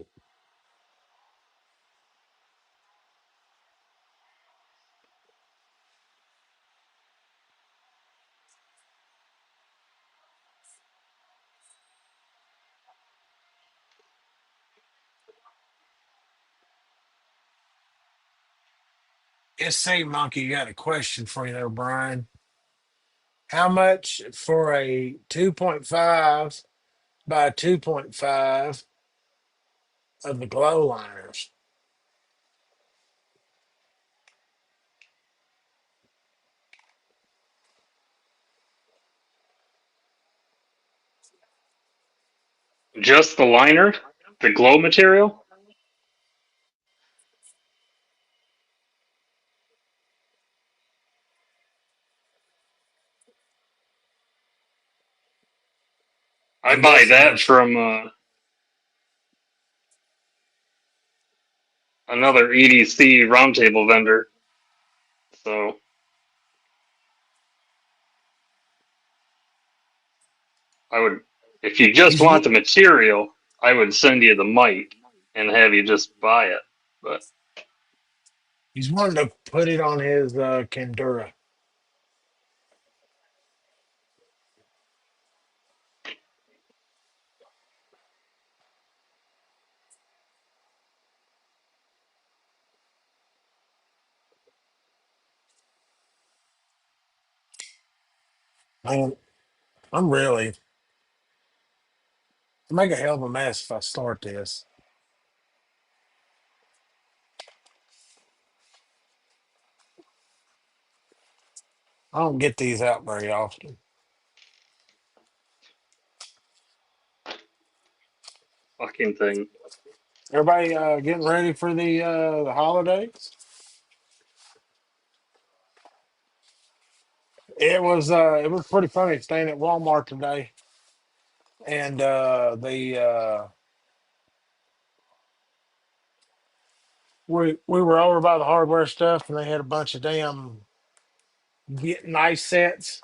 SC Monkey got a question for you there, Brian. How much for a 2.5 by 2.5 of the glow liners? Just the liner, the glow material. I I'm buy guessing that there's from another EDC roundtable vendor. So I would, if you just he's want the material, I would send you the mic and have you just buy it. But he's wanting to put it on his Kendura. Man, I'm really I make a hell of a mess if I start this. I don't get these out very often. fucking thing. Everybody getting ready for the holidays. It was pretty funny staying at Walmart today, and we were over by the hardware stuff, and they had a bunch of damn get nice sets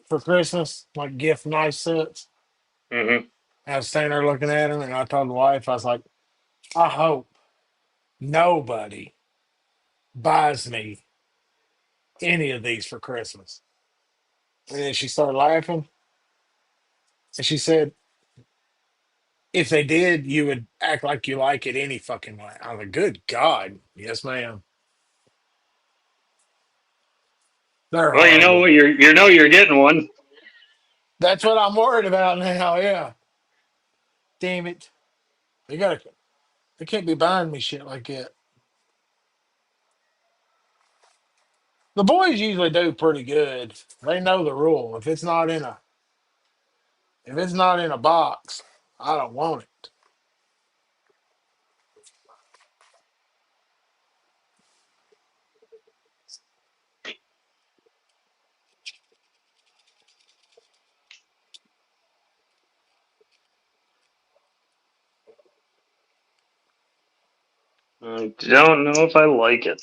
for Christmas, like gift nice sets. Hmm. I was standing there looking at them, and I told the wife, I was like, I hope. Nobody buys me any of these for Christmas. And then she started laughing and she said, if they did, you would act like you like it any fucking way. I was like, good God. Yes, ma'am. They're Well, you know horrible. you're getting one. That's what I'm worried about now. Yeah. Damn it. They can't be buying me shit like that. The boys usually do pretty good. They know the rule. If it's not in a box, I don't want it. I don't know if I like it.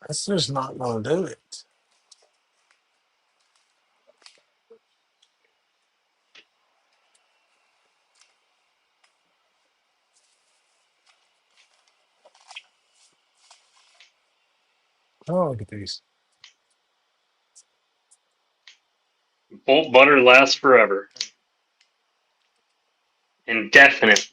That's just not going to do it. Oh, look at these. Bolt butter lasts forever. Indefinite.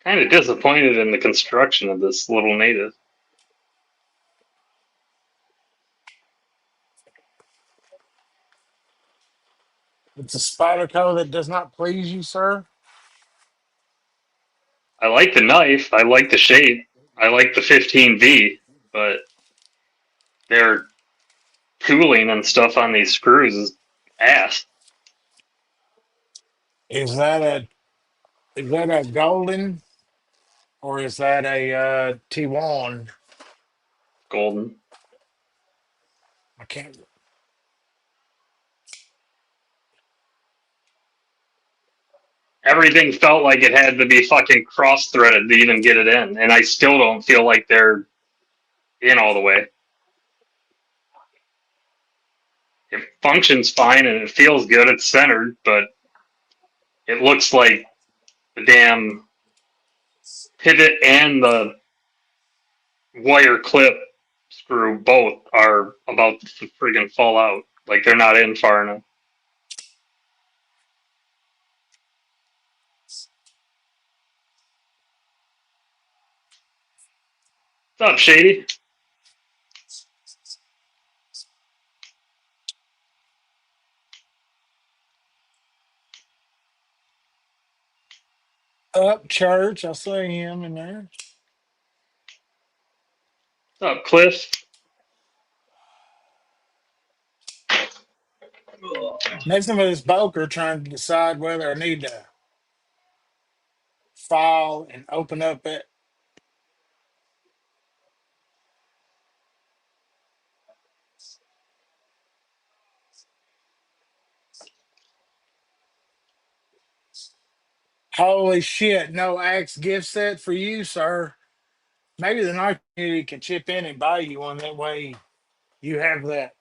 Kind of disappointed in the construction of this little native. It's a Spyderco that does not please you, sir. I like the knife. I like the shape. I like the 15V, but their tooling and stuff on these screws is ass. Is that a is that a golden or is that a T1? Golden. I can't. Everything felt like it had to be fucking cross threaded to even get it in, and I still don't feel like they're in all the way. It functions fine and it feels good. It's centered, but it looks like the damn pivot and the wire clip screw both are about to friggin' fall out. Like they're not in far enough. What's up, Shady? Up church, I see him in there. What's up, Cliff? Messing with this Boker trying to decide whether I need to file and open up it. Holy shit, no Axe gift set for you, sir. Maybe the night community can chip in and buy you one. That way you have that.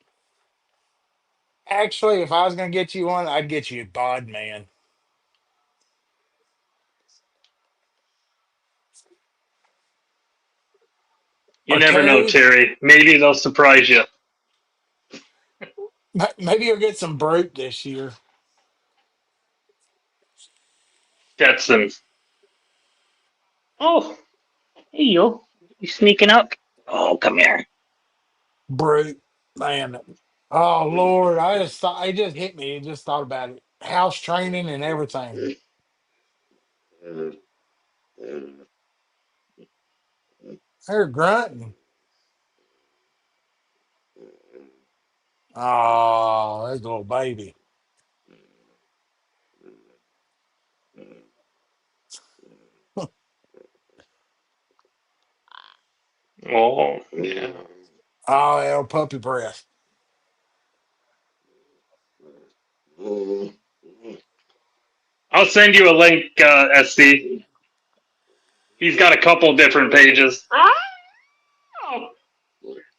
Actually, if I was going to get you one, I'd get you a Bod Man. You Or never know, two. Terry. Maybe they'll surprise you. Maybe you'll get some Brute this year. Stetson. Oh, hey, you. You sneaking up? Oh, come here. Brute. Man. Oh, Lord. I just thought, it just hit me. It just thought about it. House training and everything. They're grunting. Oh, that's a little baby. Oh, yeah. Oh, yeah, puppy breath. I'll send you a link, SC. He's got a couple different pages,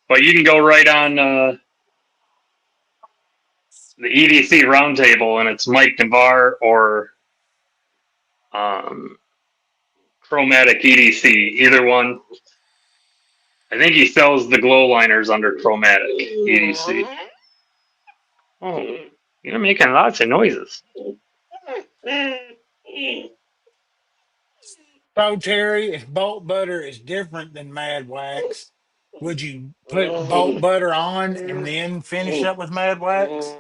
but you can go right on the EDC Roundtable, and it's Mike Navarre or um, Chromatic EDC, either one. I think he sells the glow liners under Chromatic EDC. Oh, you're making lots of noises. So, Terry, if bolt butter is different than Mad Wax, would you put bolt butter on and then finish up with Mad Wax?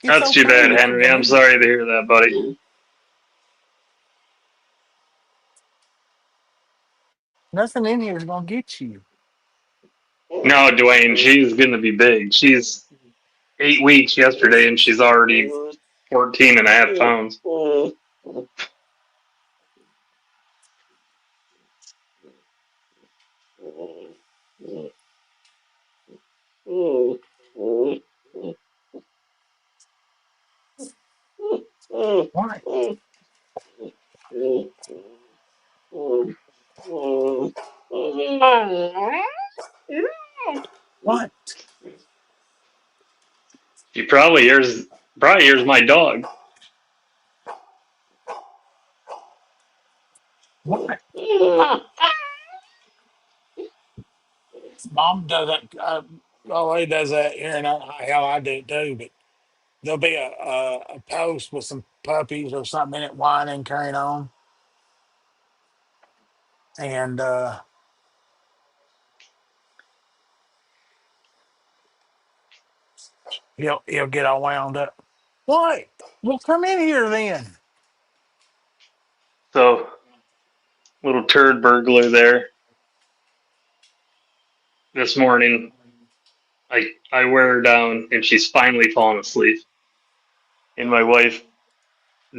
It's That's too okay, bad, young Henry. I'm man. sorry to hear that, buddy. Nothing in here is going to get you. No, Dwayne, she's going to be big. She's 8 weeks yesterday, and she's already 14 and a half pounds. What? What? She probably hears my dog. What? Mom does that. Oh, he does that here, and hell, I do it too. But there'll be a post with some puppies or something in it whining, carrying on, and he'll get all wound up. What? Well, come in here then. So, little turd burglar there. This morning, I wear her down, and she's finally fallen asleep. And my wife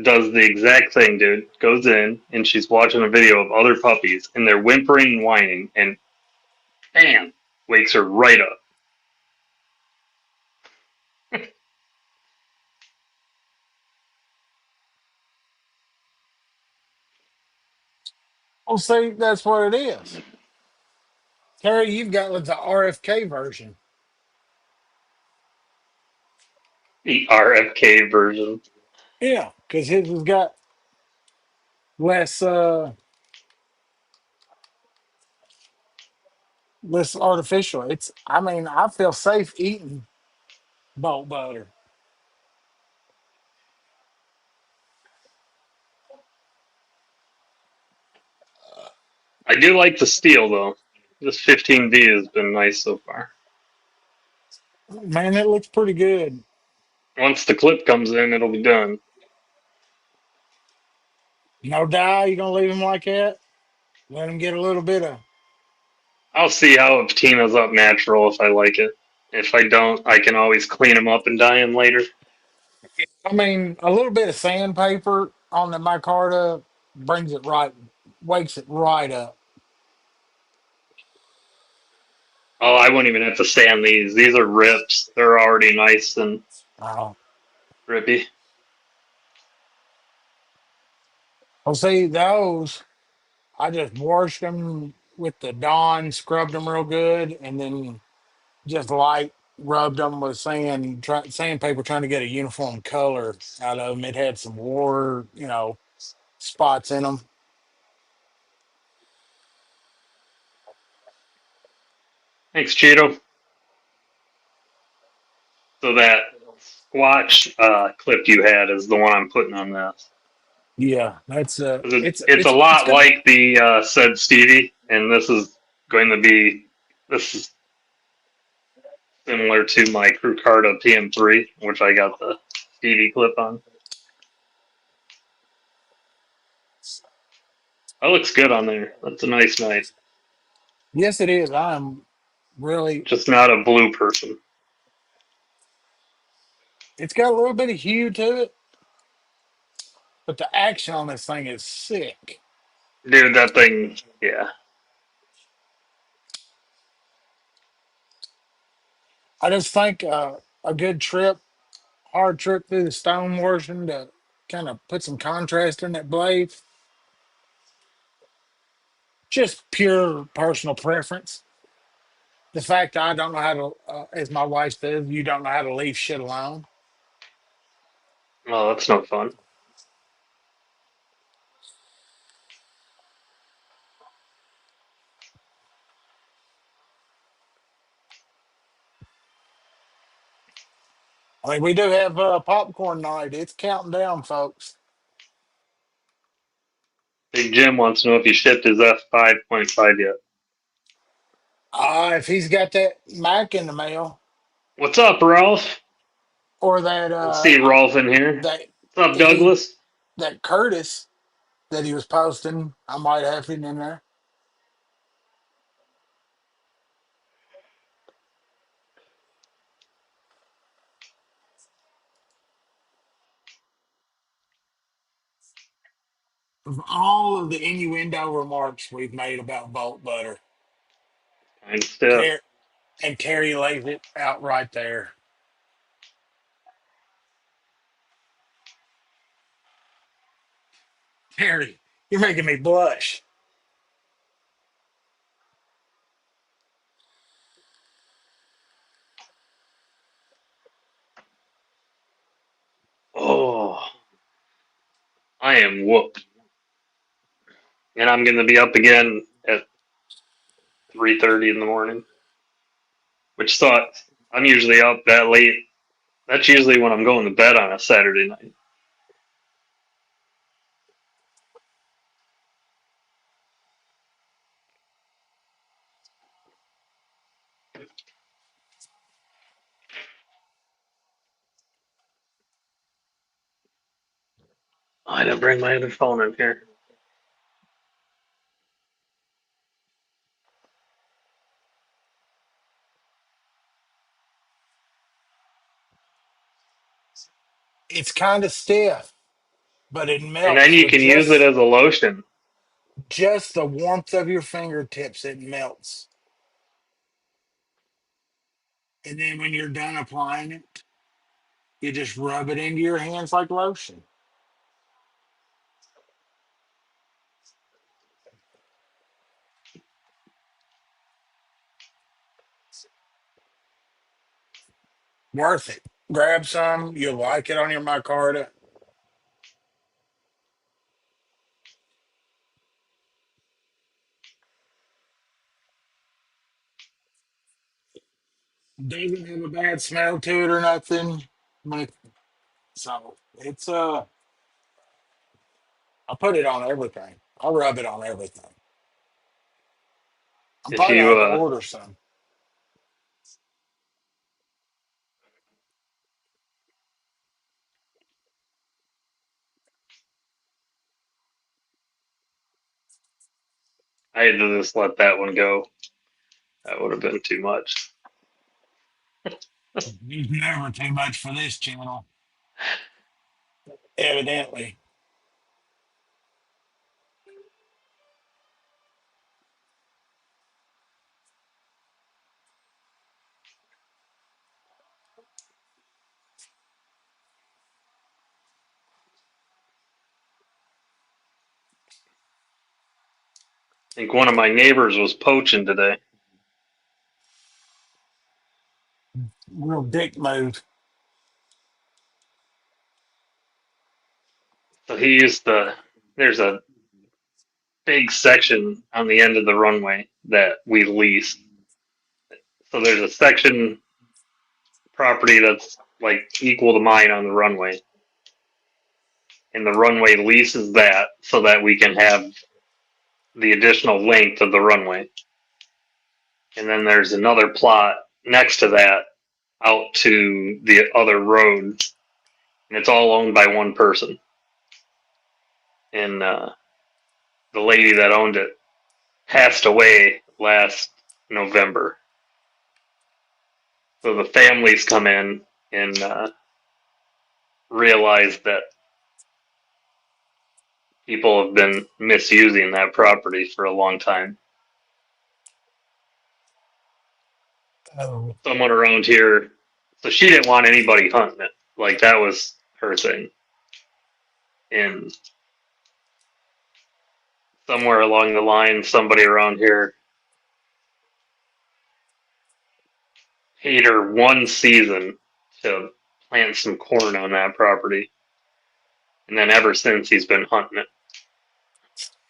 does the exact thing, dude. Goes in, and she's watching a video of other puppies, and they're whimpering and whining, and bam, wakes her right up. Well, see, that's what it is. Terry, you've got like the RFK version. The RFK version. Yeah, because his has got less less artificial. It's I mean, I feel safe eating bolt butter. I do like the steel, though. This 15V has been nice so far. Man, it looks pretty good. Once the clip comes in, it'll be done. No dye, you gonna leave him like that? Let him get a little bit of I'll see how it patina's up natural if I like it. If I don't, I can always clean them up and dye them later. I mean, a little bit of sandpaper on the micarta brings it right, wakes it right up. Oh, I wouldn't even have to sand these. These are rips. They're already nice and Oh, rippy. well, see those. I just washed them with the Dawn, scrubbed them real good, and then just light rubbed them with sandpaper, trying to get a uniform color out of them. It had some war, spots in them. Thanks, Cheeto. So that Squatch clip you had is the one I'm putting on this. Yeah, that's 'Cause it's it's a it's lot good. like the said Stevie, and this is going to be this is similar to my Crew Carta PM3, which I got the Stevie clip on. That looks good on there. That's a nice night. Yes, it is. I'm. Really, Just not a blue person. it's got a little bit of hue to it, but the action on this thing is sick. Dude, that thing, yeah. I just think a good trip, hard trip through the stone washing to kind of put some contrast in that blade. Just pure personal preference. The fact that I don't know how to, as my wife says, you don't know how to leave shit alone. Well, that's no fun. I mean, we do have popcorn night. It's counting down, folks. Big Jim wants to know if he shipped his F5.5 yet. If he's got that Mac in the mail What's up, Ralph? or that Let's see Rolf in here. that What's up, he Douglas? that Curtis that he was posting, I might have it in there. Of all of the innuendo remarks we've made about Bolt Butter, Kind of stiff. Ter- and Terry lays it out right there. Terry, you're making me blush. Oh, I am whooped. And I'm going to be up again at 3:30 in the morning, which sucks. I'm usually up that late. That's usually when I'm going to bed on a Saturday night. I didn't bring my other phone in here. It's kind of stiff, but it And then melts you with can use it as a lotion. just the warmth of your fingertips. It melts, and then when you're done applying it, you just rub it into your hands like lotion. Worth it. Grab some. You'll like it on your micarta. Doesn't have a bad smell to it or nothing. Like, so it's I put it on everything. I rub it on everything. I'm If probably gonna you, have to order some. I had to just let that one go. That would have been too much. There's never too much for this channel, evidently. I think one of my neighbors was poaching today. Real dick move. So he used to, there's a big section on the end of the runway that we lease. So there's a section property that's like equal to mine on the runway. And the runway leases that so that we can have the additional length of the runway. And then there's another plot next to that out to the other road. And it's all owned by one person. And the lady that owned it passed away last November. So the families come in and realize that people have been misusing that property for a long time. Oh, Someone around here, so she didn't want anybody hunting it. Like that was her thing. And somewhere along the line, somebody around here paid her one season to plant some corn on that property. And then ever since, he's been hunting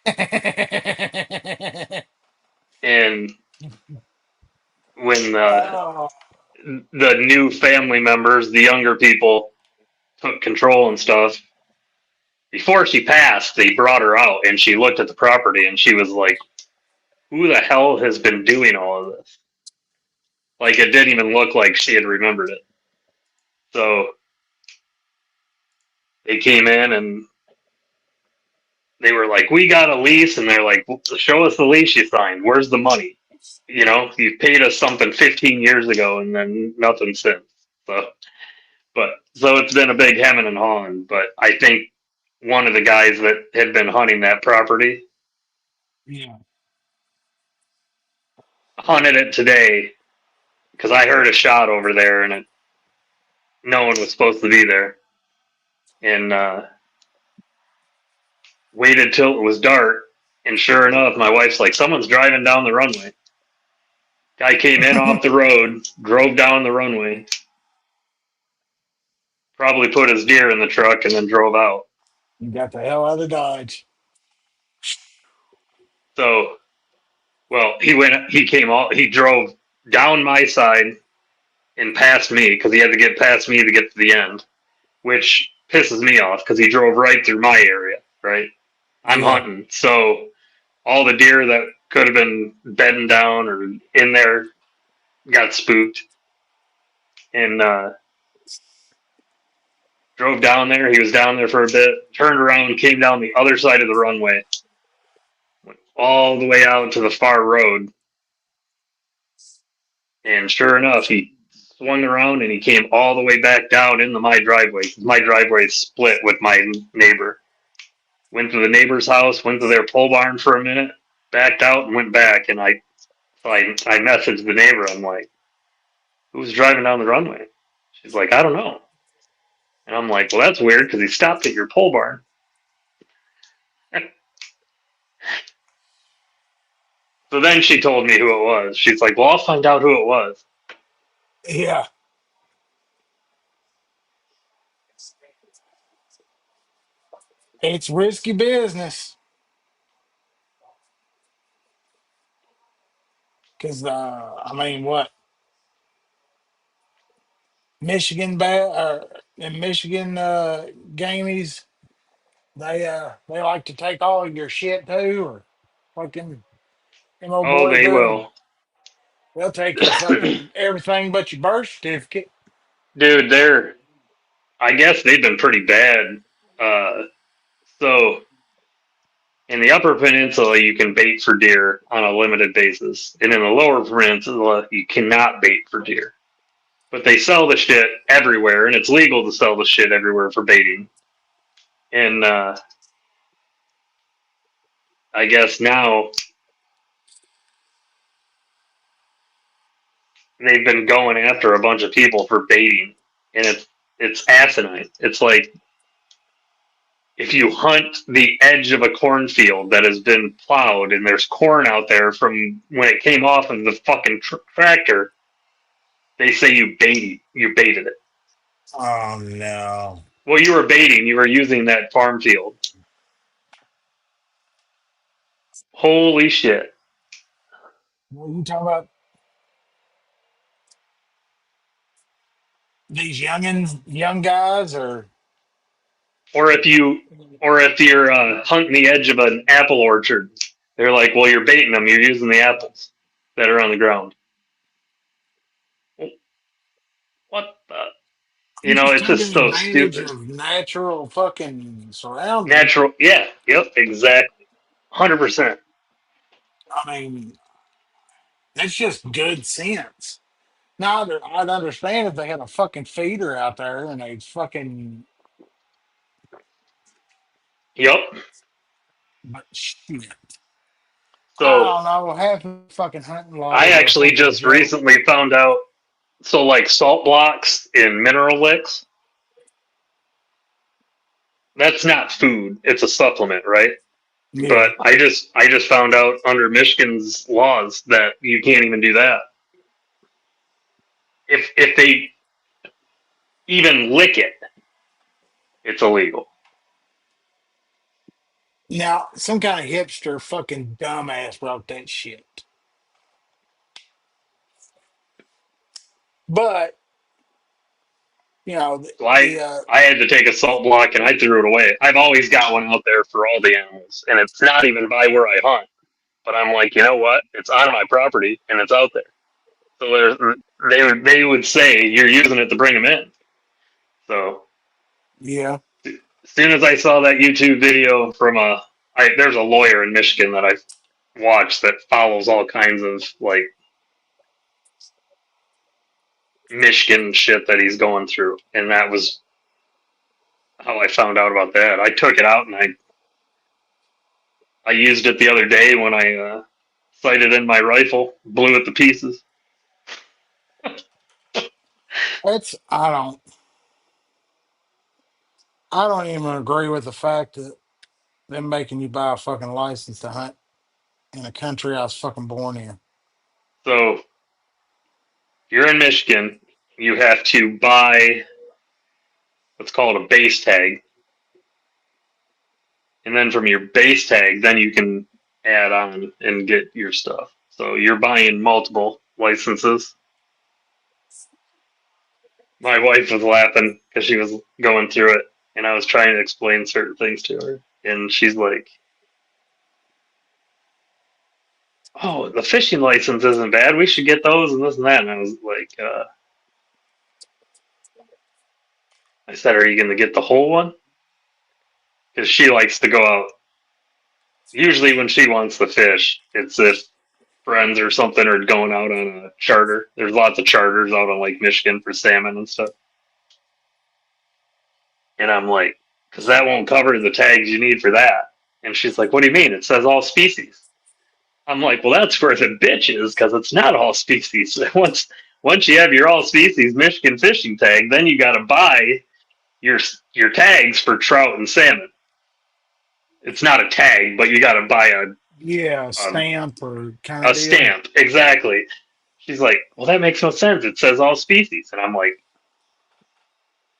it. And when oh, the new family members, the younger people, took control and stuff, before she passed, they brought her out and she looked at the property and she was like, who the hell has been doing all of this? Like, it didn't even look like she had remembered it. So they came in and they were like, we got a lease. And they're like, show us the lease you signed. Where's the money? You know, you paid us something 15 years ago and then nothing since. So, so it's been a big hemming and hawing. But I think one of the guys that had been hunting that property yeah. hunted it today because I heard a shot over there and no one was supposed to be there. And waited till it was dark. And sure enough, my wife's like, someone's driving down the runway. Guy came in off the road, drove down the runway, probably put his deer in the truck, and then drove out. You got the hell out of Dodge. So, well, he came all, he drove down my side and past me because he had to get past me to get to the end, which pisses me off because he drove right through my area, right? I'm Yeah. hunting. So, all the deer that could have been bedding down or in there got spooked. And drove down there. He was down there for a bit, turned around, came down the other side of the runway, went all the way out to the far road. And sure enough, he swung around and he came all the way back down into my driveway. My driveway split with my neighbor. Went to the neighbor's house, went to their pole barn for a minute, backed out and went back. And I messaged the neighbor. I'm like, who's driving down the runway? She's like, I don't know. And I'm like, well, that's weird because he stopped at your pole barn. So then she told me who it was. She's like, well, I'll find out who it was. Yeah. It's risky business. Because, I mean, what? In Michigan, gamies, they like to take all your shit too, or fucking them old Oh, boys they do. will. They'll take your fucking everything but your birth certificate. Dude, I guess they've been pretty bad. Uh, so in the upper peninsula, you can bait for deer on a limited basis. And in the lower peninsula, you cannot bait for deer. But they sell the shit everywhere, and it's legal to sell the shit everywhere for baiting. And I guess now they've been going after a bunch of people for baiting, and it's asinine. It's like if you hunt the edge of a cornfield that has been plowed and there's corn out there from when it came off of the fucking tractor, they say you baited it. Oh no! Well, you were baiting, you were using that farm field. Holy shit! What you talking about? These young guys, or Or if you, or if you're hunting the edge of an apple orchard, they're like, well, you're baiting them. You're using the apples that are on the ground. Well, what the? I'm just It's taking just so advantage stupid. of natural fucking surroundings. Natural, yeah, yep, exactly, 100%. I mean, that's just good sense. Now I'd understand if they had a fucking feeder out there and they fucking, Yep. but shit. I So don't know. Half the fucking hunting I laws are a actually fucking just joke. recently found out. So like salt blocks in mineral licks, that's not food. It's a supplement, right? Yeah. But I just found out under Michigan's laws that you can't even do that. If they even lick it, it's illegal. Now, some kind of hipster fucking dumbass wrote that shit. But, the, So I had to take a salt block and I threw it away. I've always got one out there for all the animals, and it's not even by where I hunt. But I'm like, you know what? It's on my property and it's out there. So they would say you're using it to bring them in. So yeah, as soon as I saw that YouTube video from there's a lawyer in Michigan that I watch that follows all kinds of like Michigan shit that he's going through, and that was how I found out about that. I took it out and I used it the other day when I sighted in my rifle, blew it to pieces. I don't even agree with the fact that them making you buy a fucking license to hunt in a country I was fucking born in. So if you're in Michigan, you have to buy what's called a base tag, and then from your base tag, then you can add on and get your stuff. So you're buying multiple licenses. My wife was laughing because she was going through it, and I was trying to explain certain things to her, and she's like, "Oh, the fishing license isn't bad. We should get those and this and that." And I was like, "I said, are you going to get the whole one?" Because she likes to go out. Usually, when she wants to fish, it's if friends or something are going out on a charter. There's lots of charters out on Lake Michigan for salmon and stuff. And I'm like, because that won't cover the tags you need for that. And she's like, what do you mean? It says all species. I'm like, well, that's for the bitches because it's not all species. Once you have your all species Michigan fishing tag, then you got to buy your your tags for trout and salmon. It's not a tag, but you got to buy Yeah, a stamp or kind of a deal. stamp exactly. She's like, well, that makes no sense. It says all species, and I'm like,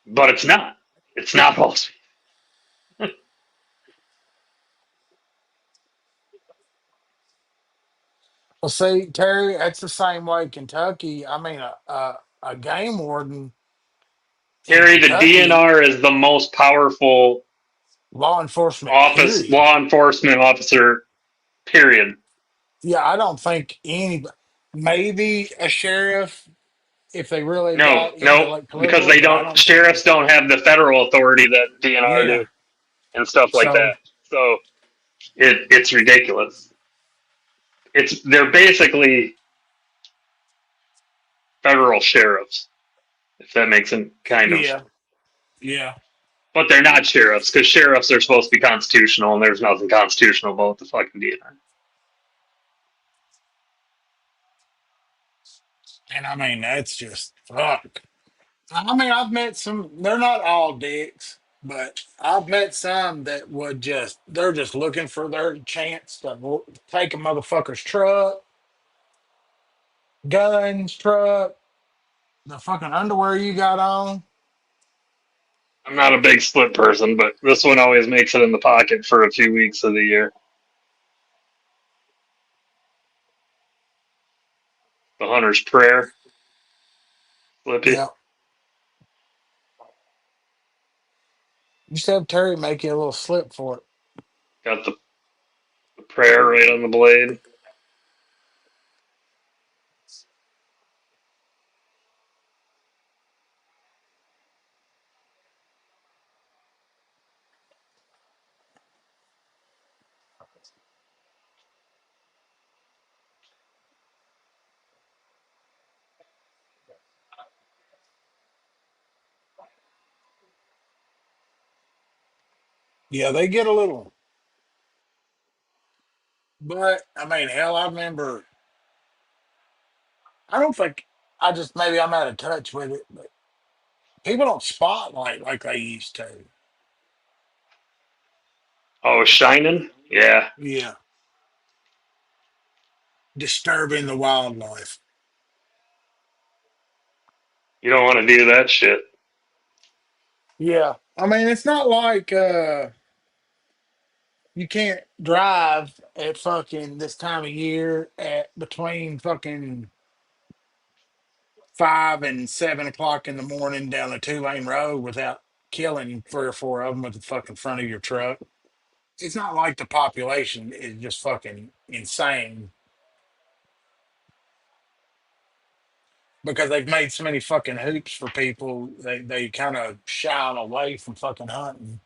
but it's not. It's not all species. Well, see, Terry, that's the same way Kentucky. I mean, a game warden in Terry, the Kentucky, DNR is the most powerful law enforcement, period. law enforcement officer. Period. Yeah, I don't think maybe a sheriff if they really No, got into no, like because political, they but I don't. don't think Sheriffs that. don't have the federal authority that DNR do Yeah. and stuff like So, that. So it's ridiculous. They're basically federal sheriffs, if that makes it kind of. yeah, yeah. But they're not sheriffs because sheriffs are supposed to be constitutional, and there's nothing constitutional about the fucking DNR. And I mean, that's just fuck. I mean, I've met some, they're not all dicks, but I've met some that would they're just looking for their chance to take a motherfucker's truck, guns, truck, the fucking underwear you got on. I'm not a big split person, but this one always makes it in the pocket for a few weeks of the year. The hunter's prayer, Slippy. Yeah. You should have Terry make you a little slip for it. Got the prayer right on the blade. Yeah, they get a little, but I mean, hell, I remember. I don't think I just maybe I'm out of touch with it, but people don't spotlight like they used to. Oh, shining? Yeah. Yeah, disturbing the wildlife. You don't want to do that shit. Yeah, I mean, it's not like you can't drive at fucking this time of year at between fucking 5 and 7 o'clock in the morning down a 2 lane road without killing three or four of them with the fucking front of your truck. It's not like the population is just fucking insane because they've made so many fucking hoops for people. They kind of shy away from fucking hunting.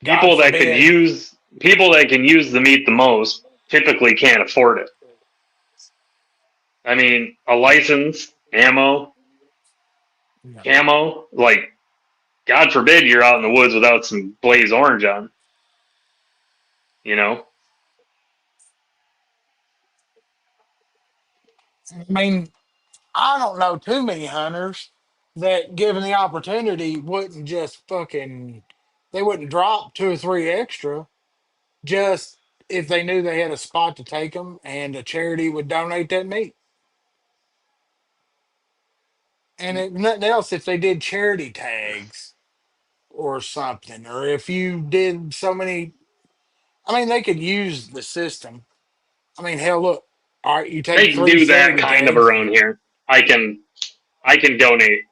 God forbid. People that can use the meat the most typically can't afford it. I mean, a license, ammo, Yeah. camo, like God forbid you're out in the woods without some blaze orange on, you know? I mean, I don't know too many hunters that, given the opportunity, wouldn't just fucking. They wouldn't drop two or three extra just if they knew they had a spot to take them and a charity would donate that meat. And if nothing else, if they did charity tags or something, or if you did so many, I mean, they could use the system. I mean, hell, look, all right, you They take can three do that charity kind of tags. around here. I can I can donate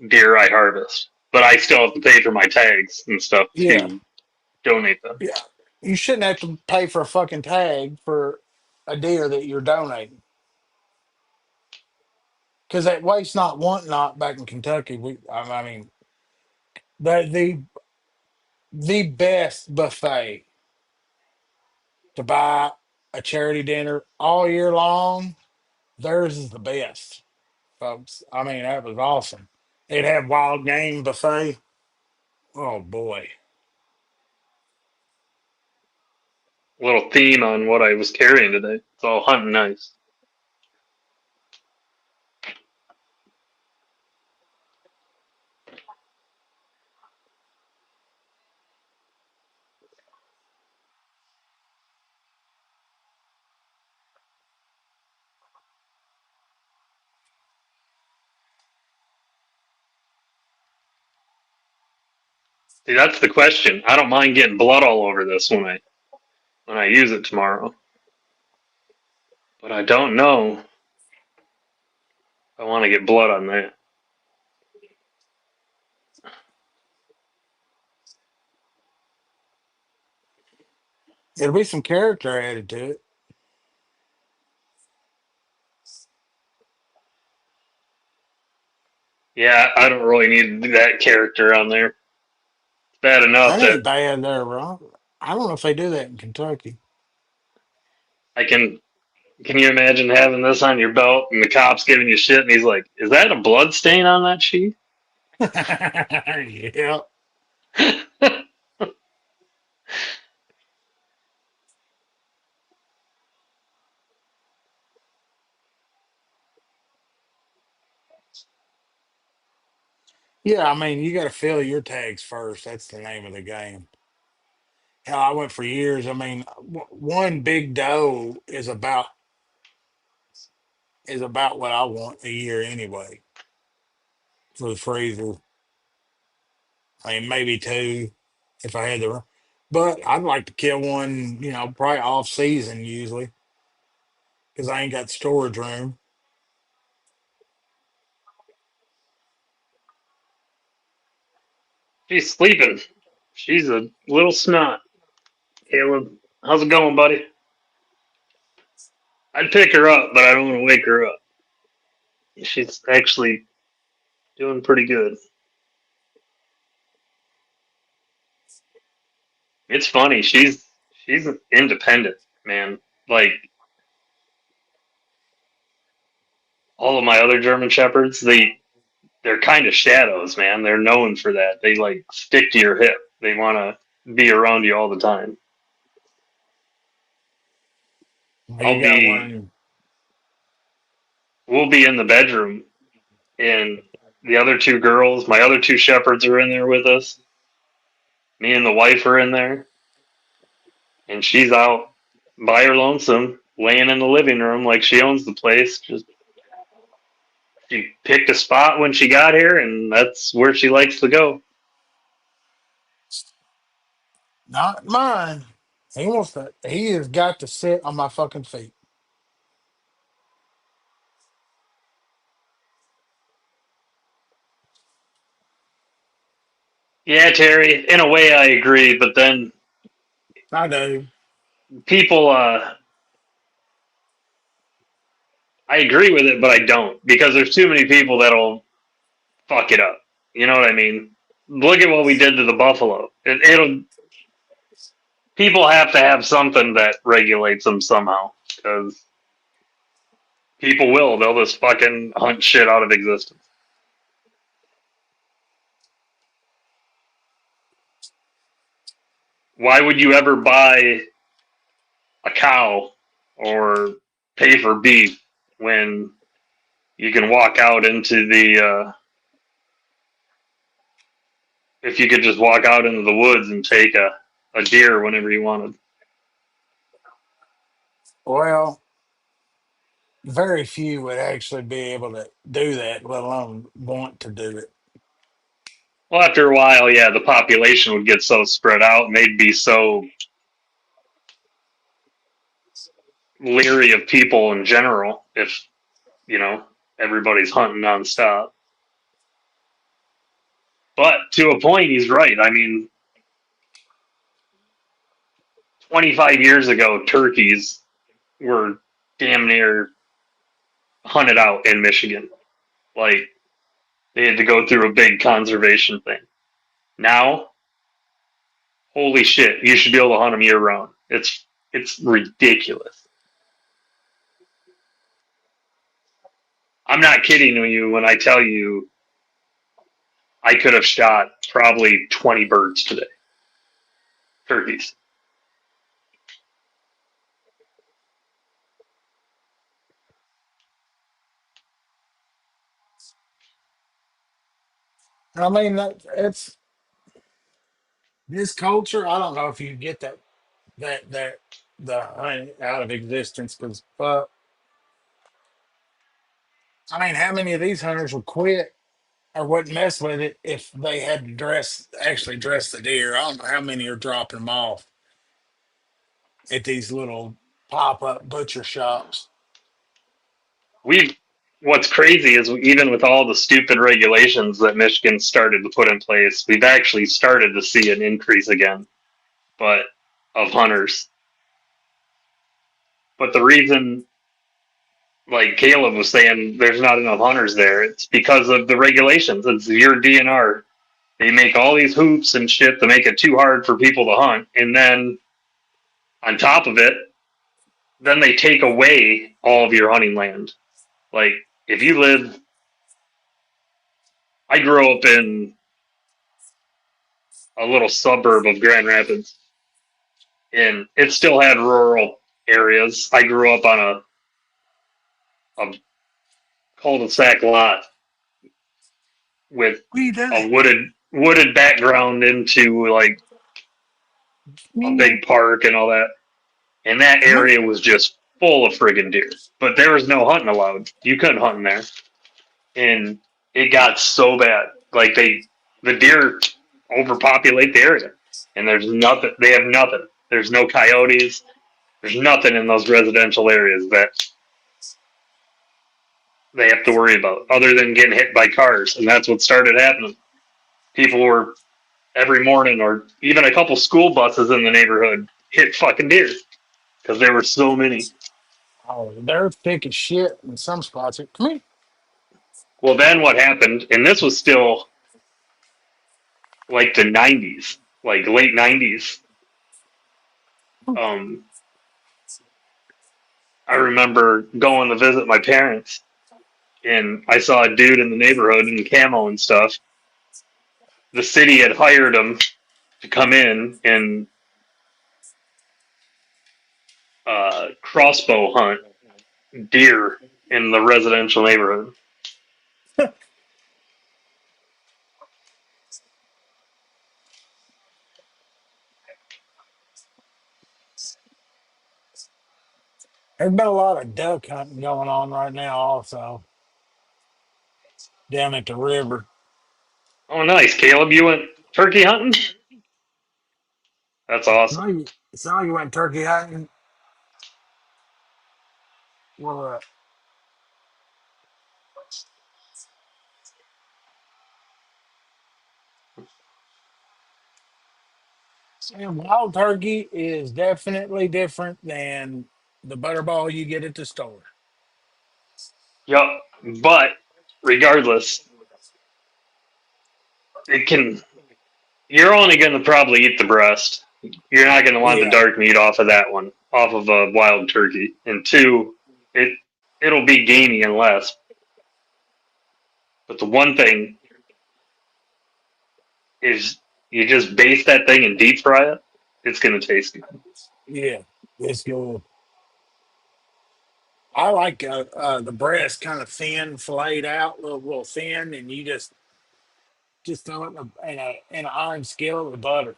deer I harvest, but I still have to pay for my tags and stuff Yeah, to donate them. yeah. You shouldn't have to pay for a fucking tag for a deer that you're donating. Because that waste not, want not back in Kentucky, I mean, the the best buffet to buy a charity dinner all year long, theirs is the best, folks. I mean, that was awesome. They'd have wild game buffet. Oh boy. A little theme on what I was carrying today. It's all hunting nice. See, that's the question. I don't mind getting blood all over this when I use it tomorrow, but I don't know if I want to get blood on that. It'll be some character added to it. Yeah, I don't really need that character on there. It's bad enough That that ain't bad there, bro. I don't know if they do that in Kentucky. I can. Can you imagine having this on your belt and the cops giving you shit and he's like, "Is that a blood stain on that sheet?" Yeah. Yeah, I mean, you got to fill your tags first. That's the name of the game. Hell, I went for years. I mean, one big doe is about what I want a year anyway for the freezer. I mean, maybe two if I had the. But I'd like to kill one, probably off season usually because I ain't got storage room. She's sleeping. She's a little snot. Caleb, how's it going, buddy? I'd pick her up, but I don't want to wake her up. She's actually doing pretty good. It's funny. She's independent, man. Like all of my other German shepherds, they're kind of shadows, man. They're known for that. They like stick to your hip. They want to. be around you all the time. You I'll got be, one. we'll be in the bedroom, and the other two girls, my other two shepherds are in there with us. Me and the wife are in there, and she's out by her lonesome, laying in the living room like she owns the place. Just she picked a spot when she got here, and that's where she likes to go. Not mine. He wants to. He has got to sit on my fucking feet. Yeah, Terry, in a way I agree, but then I do. people, I agree with it, but I don't because there's too many people that'll fuck it up. You know what I mean? Look at what we did to the buffalo. It'll people have to have something that regulates them somehow because people will. They'll just fucking hunt shit out of existence. Why would you ever buy a cow or pay for beef when you can walk out into the if you could just walk out into the woods and take a deer whenever you wanted? Well, very few would actually be able to do that, let alone want to do it. Well, after a while, yeah, the population would get so spread out and they'd be so leery of people in general if, you know, everybody's hunting nonstop. But to a point, he's right. I mean, 25 years ago, turkeys were damn near hunted out in Michigan. Like, they had to go through a big conservation thing. Now, holy shit, you should be able to hunt them year round. It's ridiculous. I'm not kidding you when I tell you I could have shot probably 20 birds today, turkeys. I mean, it's this culture. I don't know if you get that the honey out of existence because, I mean, how many of these hunters would quit or wouldn't mess with it if they had to actually dress the deer? I don't know how many are dropping them off at these little pop up butcher shops. We've What's crazy is even with all the stupid regulations that Michigan started to put in place, we've actually started to see an increase again, but of hunters. But the reason, like Caleb was saying, there's not enough hunters there, it's because of the regulations. It's your DNR. They make all these hoops and shit to make it too hard for people to hunt, and then on top of it, then they take away all of your hunting land. Like if you live, I grew up in a little suburb of Grand Rapids, and it still had rural areas. I grew up on a cul-de-sac lot with What are you doing? a wooded background into like a Come big park and all that. And that here. area was just full of friggin' deer. But there was no hunting allowed. You couldn't hunt in there. And it got so bad. Like the deer overpopulate the area. And there's nothing, they have nothing. There's no coyotes. There's nothing in those residential areas that they have to worry about other than getting hit by cars. And that's what started happening. People were every morning or even a couple school buses in the neighborhood hit fucking deer because there were so many. Oh, they're thick as shit in some spots. Come here. Well, then what happened, and this was still like the 90s, like late 90s. Um, I remember going to visit my parents, and I saw a dude in the neighborhood in camo and stuff. The city had hired him to come in and crossbow hunt deer in the residential neighborhood. There's been a lot of duck hunting going on right now, also down at the river. Oh, nice, Caleb. You went turkey hunting? That's awesome. So you went turkey hunting. Well, and wild turkey is definitely different than the butterball you get at the store. Yup. But regardless, it can. You're only going to probably eat the breast. You're not going to want the Yeah, dark meat off of that one, off of a wild turkey. And two, it'll be gamey and less. But the one thing is, you just base that thing and deep fry it. It's going to taste good. yeah, it's good. I like the breast kind of thin, filleted out, little thin, and you just throw it in an iron skillet with butter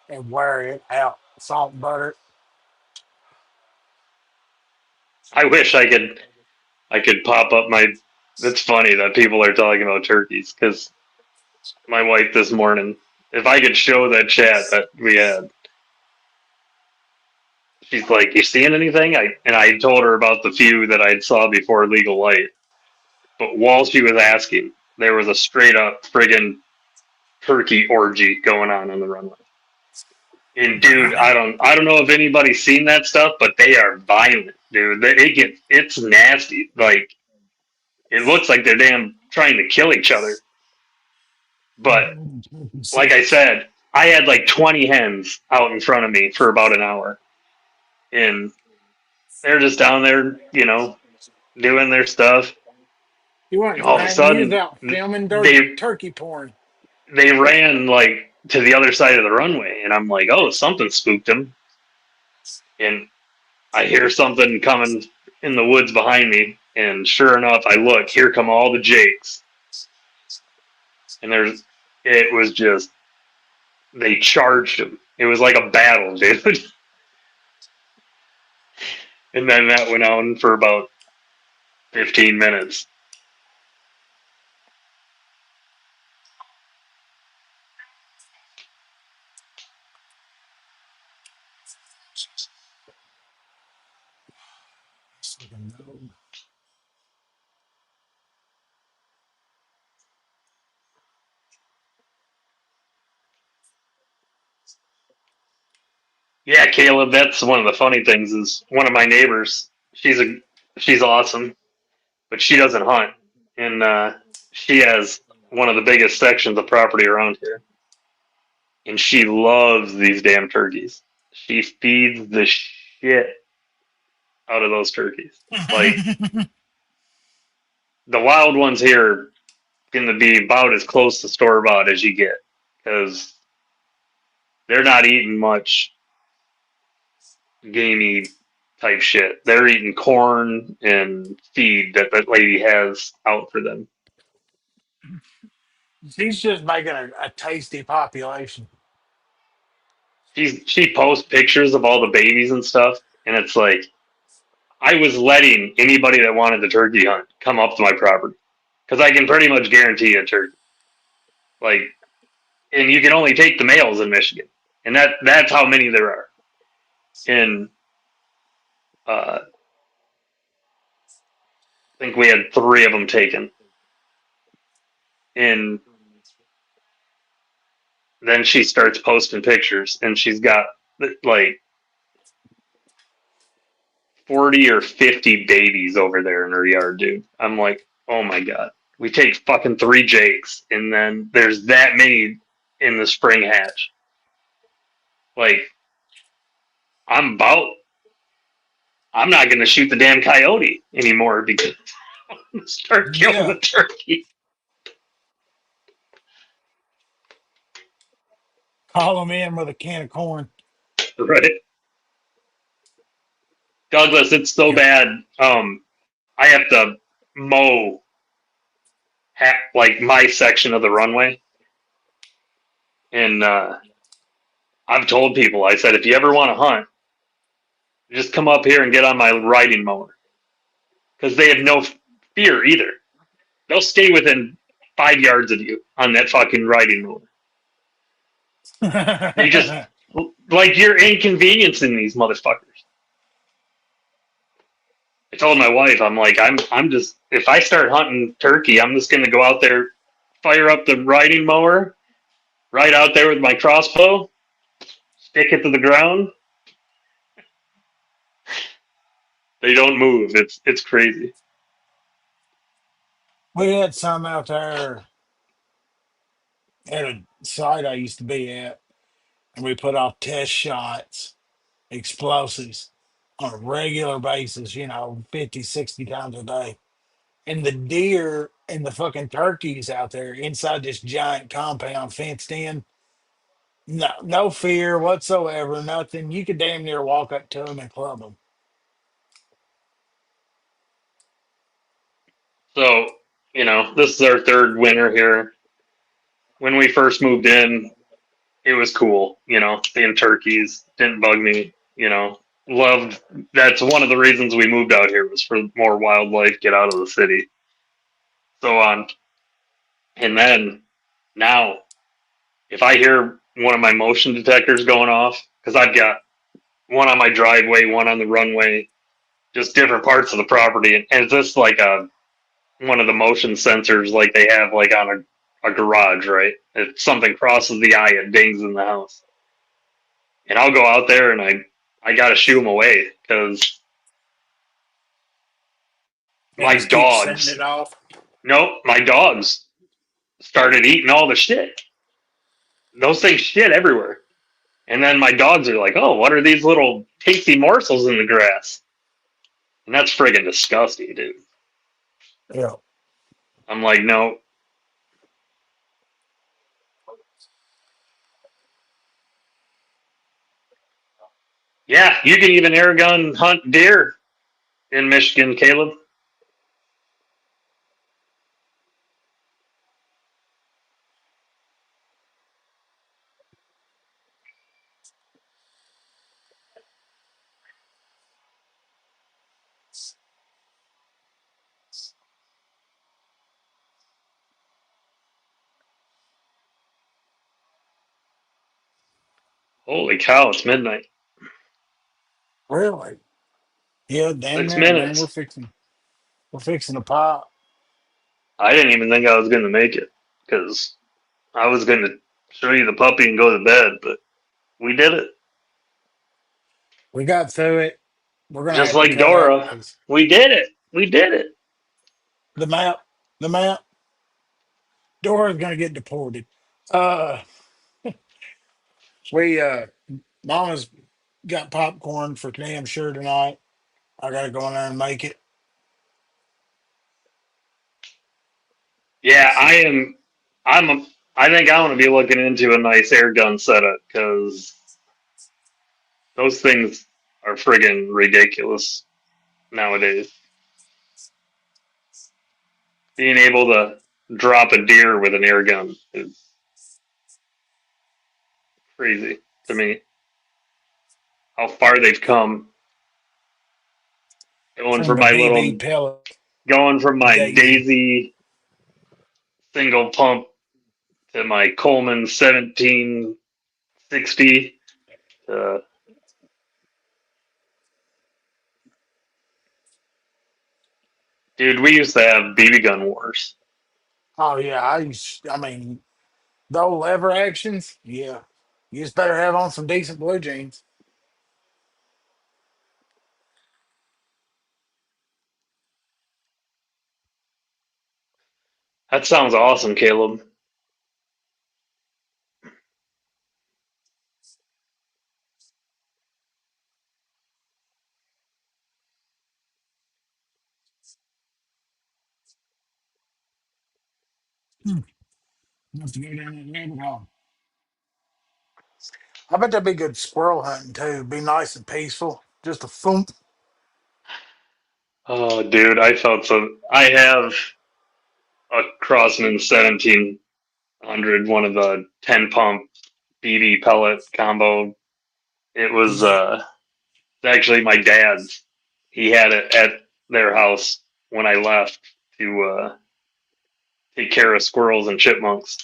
and wear it out, salt and butter. I wish I could pop up my. It's funny that people are talking about turkeys because my wife this morning, if I could show that chat that we had, she's like, "You seeing anything?" I told her about the few that I saw before legal light. But while she was asking, there was a straight up friggin' turkey orgy going on the runway. And dude, I don't know if anybody's seen that stuff, but they are violent, dude. It's nasty. Like it looks like they're damn trying to kill each other. But like I said, I had like 20 hens out in front of me for about an hour, and they're just down there, doing their stuff. You weren't All of a prank. You was sudden, out filming they turkey porn. they ran like to the other side of the runway, and I'm like, oh, something spooked them. And I hear something coming in the woods behind me, and sure enough, I look. Here come all the jakes, and it was just they charged them. It was like a battle, dude. And then that went on for about 15 minutes. Yeah, Caleb, that's one of the funny things is one of my neighbors. She's awesome, but she doesn't hunt, and she has one of the biggest sections of property around here, and she loves these damn turkeys. She feeds the shit out of those turkeys. Like the wild ones here are going to be about as close to store bought as you get because they're not eating much gamey type shit. They're eating corn and feed that that lady has out for them. She's just making a tasty population. She posts pictures of all the babies and stuff, and it's like I was letting anybody that wanted the turkey hunt come up to my property because I can pretty much guarantee a turkey. Like, and you can only take the males in Michigan, and that's how many there are. And I think we had three of them taken, and then she starts posting pictures, and she's got like 40 or 50 babies over there in her yard, dude. I'm like, oh my god. We take fucking three jakes, and then there's that many in the spring hatch. Like, I'm about, I'm not going to shoot the damn coyote anymore because I'm going to start killing Yeah, the turkey. Call them in with a can of corn. right? Douglas, it's so Yeah. bad. I have to mow like my section of the runway, and I've told people, I said, if you ever want to hunt, just come up here and get on my riding mower because they have no fear either. They'll stay within 5 yards of you on that fucking riding mower. They just like you're inconveniencing these motherfuckers. I told my wife, I'm like, I'm just if I start hunting turkey, I'm just gonna go out there, fire up the riding mower, right out there with my crossbow, stick it to the ground. They don't move. It's crazy. We had some out there at a site I used to be at, and we put off test shots, explosives on a regular basis, 50, 60 times a day. And the deer and the fucking turkeys out there inside this giant compound fenced in, no, no fear whatsoever, nothing. You could damn near walk up to them and club them. So, this is our third winter here. When we first moved in, it was cool, seeing turkeys didn't bug me, loved that's one of the reasons we moved out here was for more wildlife, get out of the city, so on. And then now, if I hear one of my motion detectors going off, because I've got one on my driveway, one on the runway, just different parts of the property, and it's just like one of the motion sensors like they have like on a garage, right? If something crosses the eye, it dings in the house. And I'll go out there and I gotta shoo them away because They my just keep setting dogs, it off. nope, my dogs started eating all the shit. Those things shit everywhere. And then my dogs are like, oh, what are these little tasty morsels in the grass? And that's friggin' disgusting, dude. Yeah. I'm like, no. Yeah, you can even air gun hunt deer in Michigan, Caleb. Holy cow, it's midnight. Really? Yeah, damn Six near, man. We're minutes. fixing. We're fixing a pop. I didn't even think I was going to make it because I was going to show you the puppy and go to bed, but we did it. We got through it. We're gonna Just have to like cut up Dora. because We did it. We did it. the map, the map, Dora's gonna get deported. Uh, we Mama's got popcorn for damn sure tonight. I gotta go in there and make it. Yeah, I am. I'm. I think I want to be looking into a nice air gun setup because those things are friggin' ridiculous nowadays. Being able to drop a deer with an air gun is crazy to me. How far they've come, going From from the my BB little, pellet going from my Daisy. Daisy single pump to my Coleman 1760. Dude, we used to have BB gun wars. Oh yeah, I mean, the old lever actions. Yeah, you just better have on some decent blue jeans. That sounds awesome, Caleb. Hmm. Have to go down that rabbit hole. I bet that'd be good squirrel hunting too. Be nice and peaceful. Just a thump. Oh, dude, I felt so. I have a Crossman 1700, one of the 10 pump BB pellet combo. It was Yeah. actually my dad's. He had it at their house when I left to take care of squirrels and chipmunks.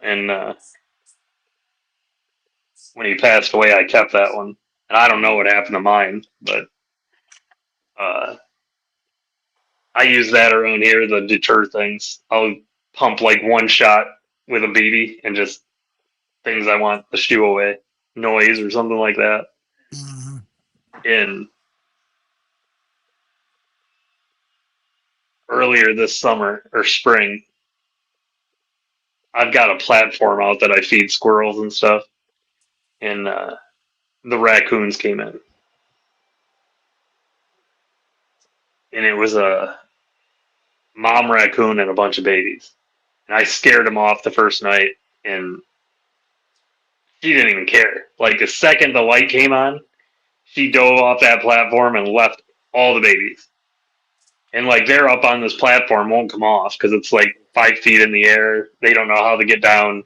And when he passed away, I kept that one. And I don't know what happened to mine, but uh, I use that around here to deter things. I'll pump like one shot with a BB and just things I want to shoo away, noise or something like that. Mhm. In earlier this summer or spring, I've got a platform out that I feed squirrels and stuff, and the raccoons came in, and it was a mom raccoon and a bunch of babies, and I scared them off the first night, and she didn't even care. Like the second the light came on, she dove off that platform and left all the babies. And like they're up on this platform, won't come off because it's like 5 feet in the air. They don't know how to get down,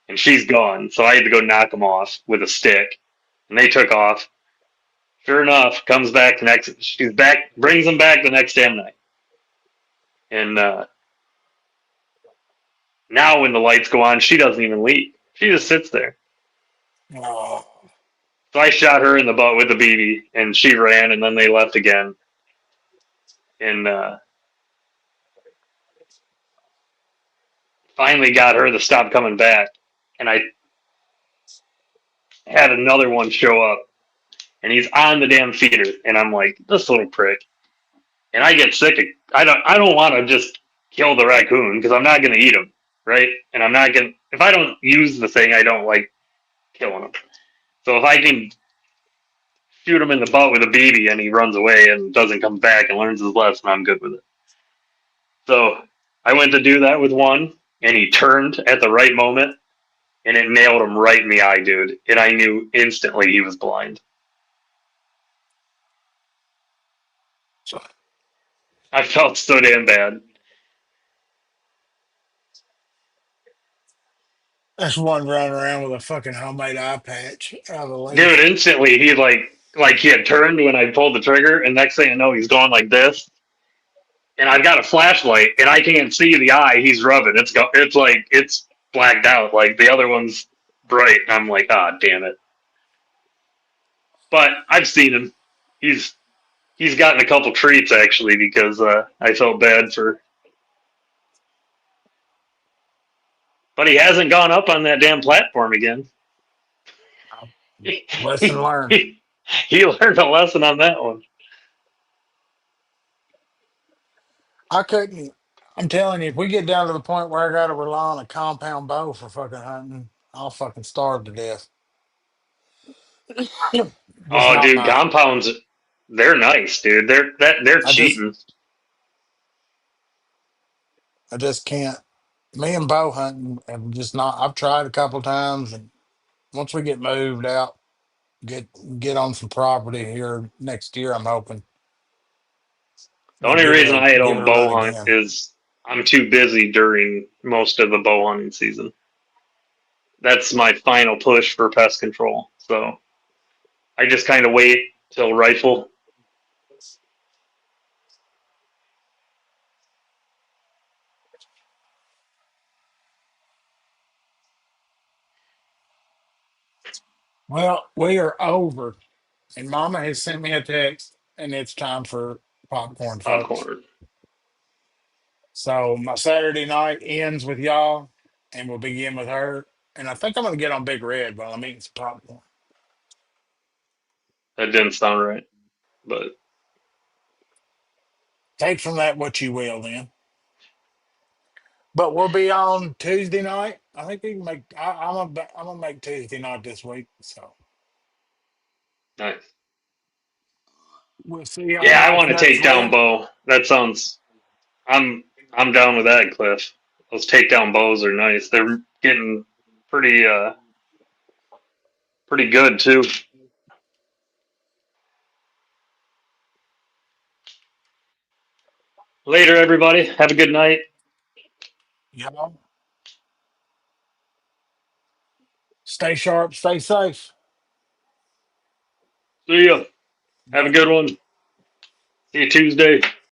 and she's gone. So I had to go knock them off with a stick, and they took off. Sure enough, comes back the next. She's back, brings them back the next damn night. And now when the lights go on, she doesn't even leave. She just sits there. Oh, So I shot her in the butt with the BB, and she ran, and then they left again. And finally got her to stop coming back. And I had another one show up, and he's on the damn feeder, and I'm like, this little prick. And I get sick of. I don't want to just kill the raccoon because I'm not gonna eat him, right? And I'm not gonna. If I don't use the thing, I don't like killing him. So if I can shoot him in the butt with a BB and he runs away and doesn't come back and learns his lesson, I'm good with it. So I went to do that with one, and he turned at the right moment, and it nailed him right in the eye, dude. And I knew instantly he was blind. so I felt so damn bad. that's one running around with a fucking homemade eye patch out of the Dude, leaf. instantly he like he had turned when I pulled the trigger, and next thing I know, he's going like this. And I've got a flashlight, and I can't see the eye he's rubbing. It's like it's blacked out. Like the other one's bright. And I'm like, ah, damn it. But I've seen him. He's he's gotten a couple treats actually because I felt bad for. But he hasn't gone up on that damn platform again. he, Lesson he, learned. he, he learned a lesson on that one. I couldn't. I'm telling you, if we get down to the point where I got to rely on a compound bow for fucking hunting, I'll fucking starve to death. Just Oh, not dude, my. compounds, they're nice, dude. They're I just, cheating. I just can't. Me and bow hunting have just not. I've tried a couple times, and once we get moved out, get get on some property here next year, I'm hoping The we'll only reason I give it don't a run bow hunt again. is I'm too busy during most of the bow hunting season. That's my final push for pest control. So I just kind of wait till rifle. Well, we are over, and Mama has sent me a text, and it's time for popcorn, folks. Popcorn. So my Saturday night ends with y'all, and we'll begin with her. And I think I'm gonna get on Big Red while I'm eating some popcorn. That didn't sound right, but Take from that what you will, then. But we'll be on Tuesday night. I think we can make. I'm gonna make Tuesday night this week. So nice. we'll see y'all Yeah, I nights want to next take down week. bow. That sounds. I'm down with that, Cliff. Those takedown bows are nice. They're getting pretty pretty good too. Later, everybody. Have a good night. You know, stay sharp, stay safe. See ya. Have a Bye. good one. See you Tuesday.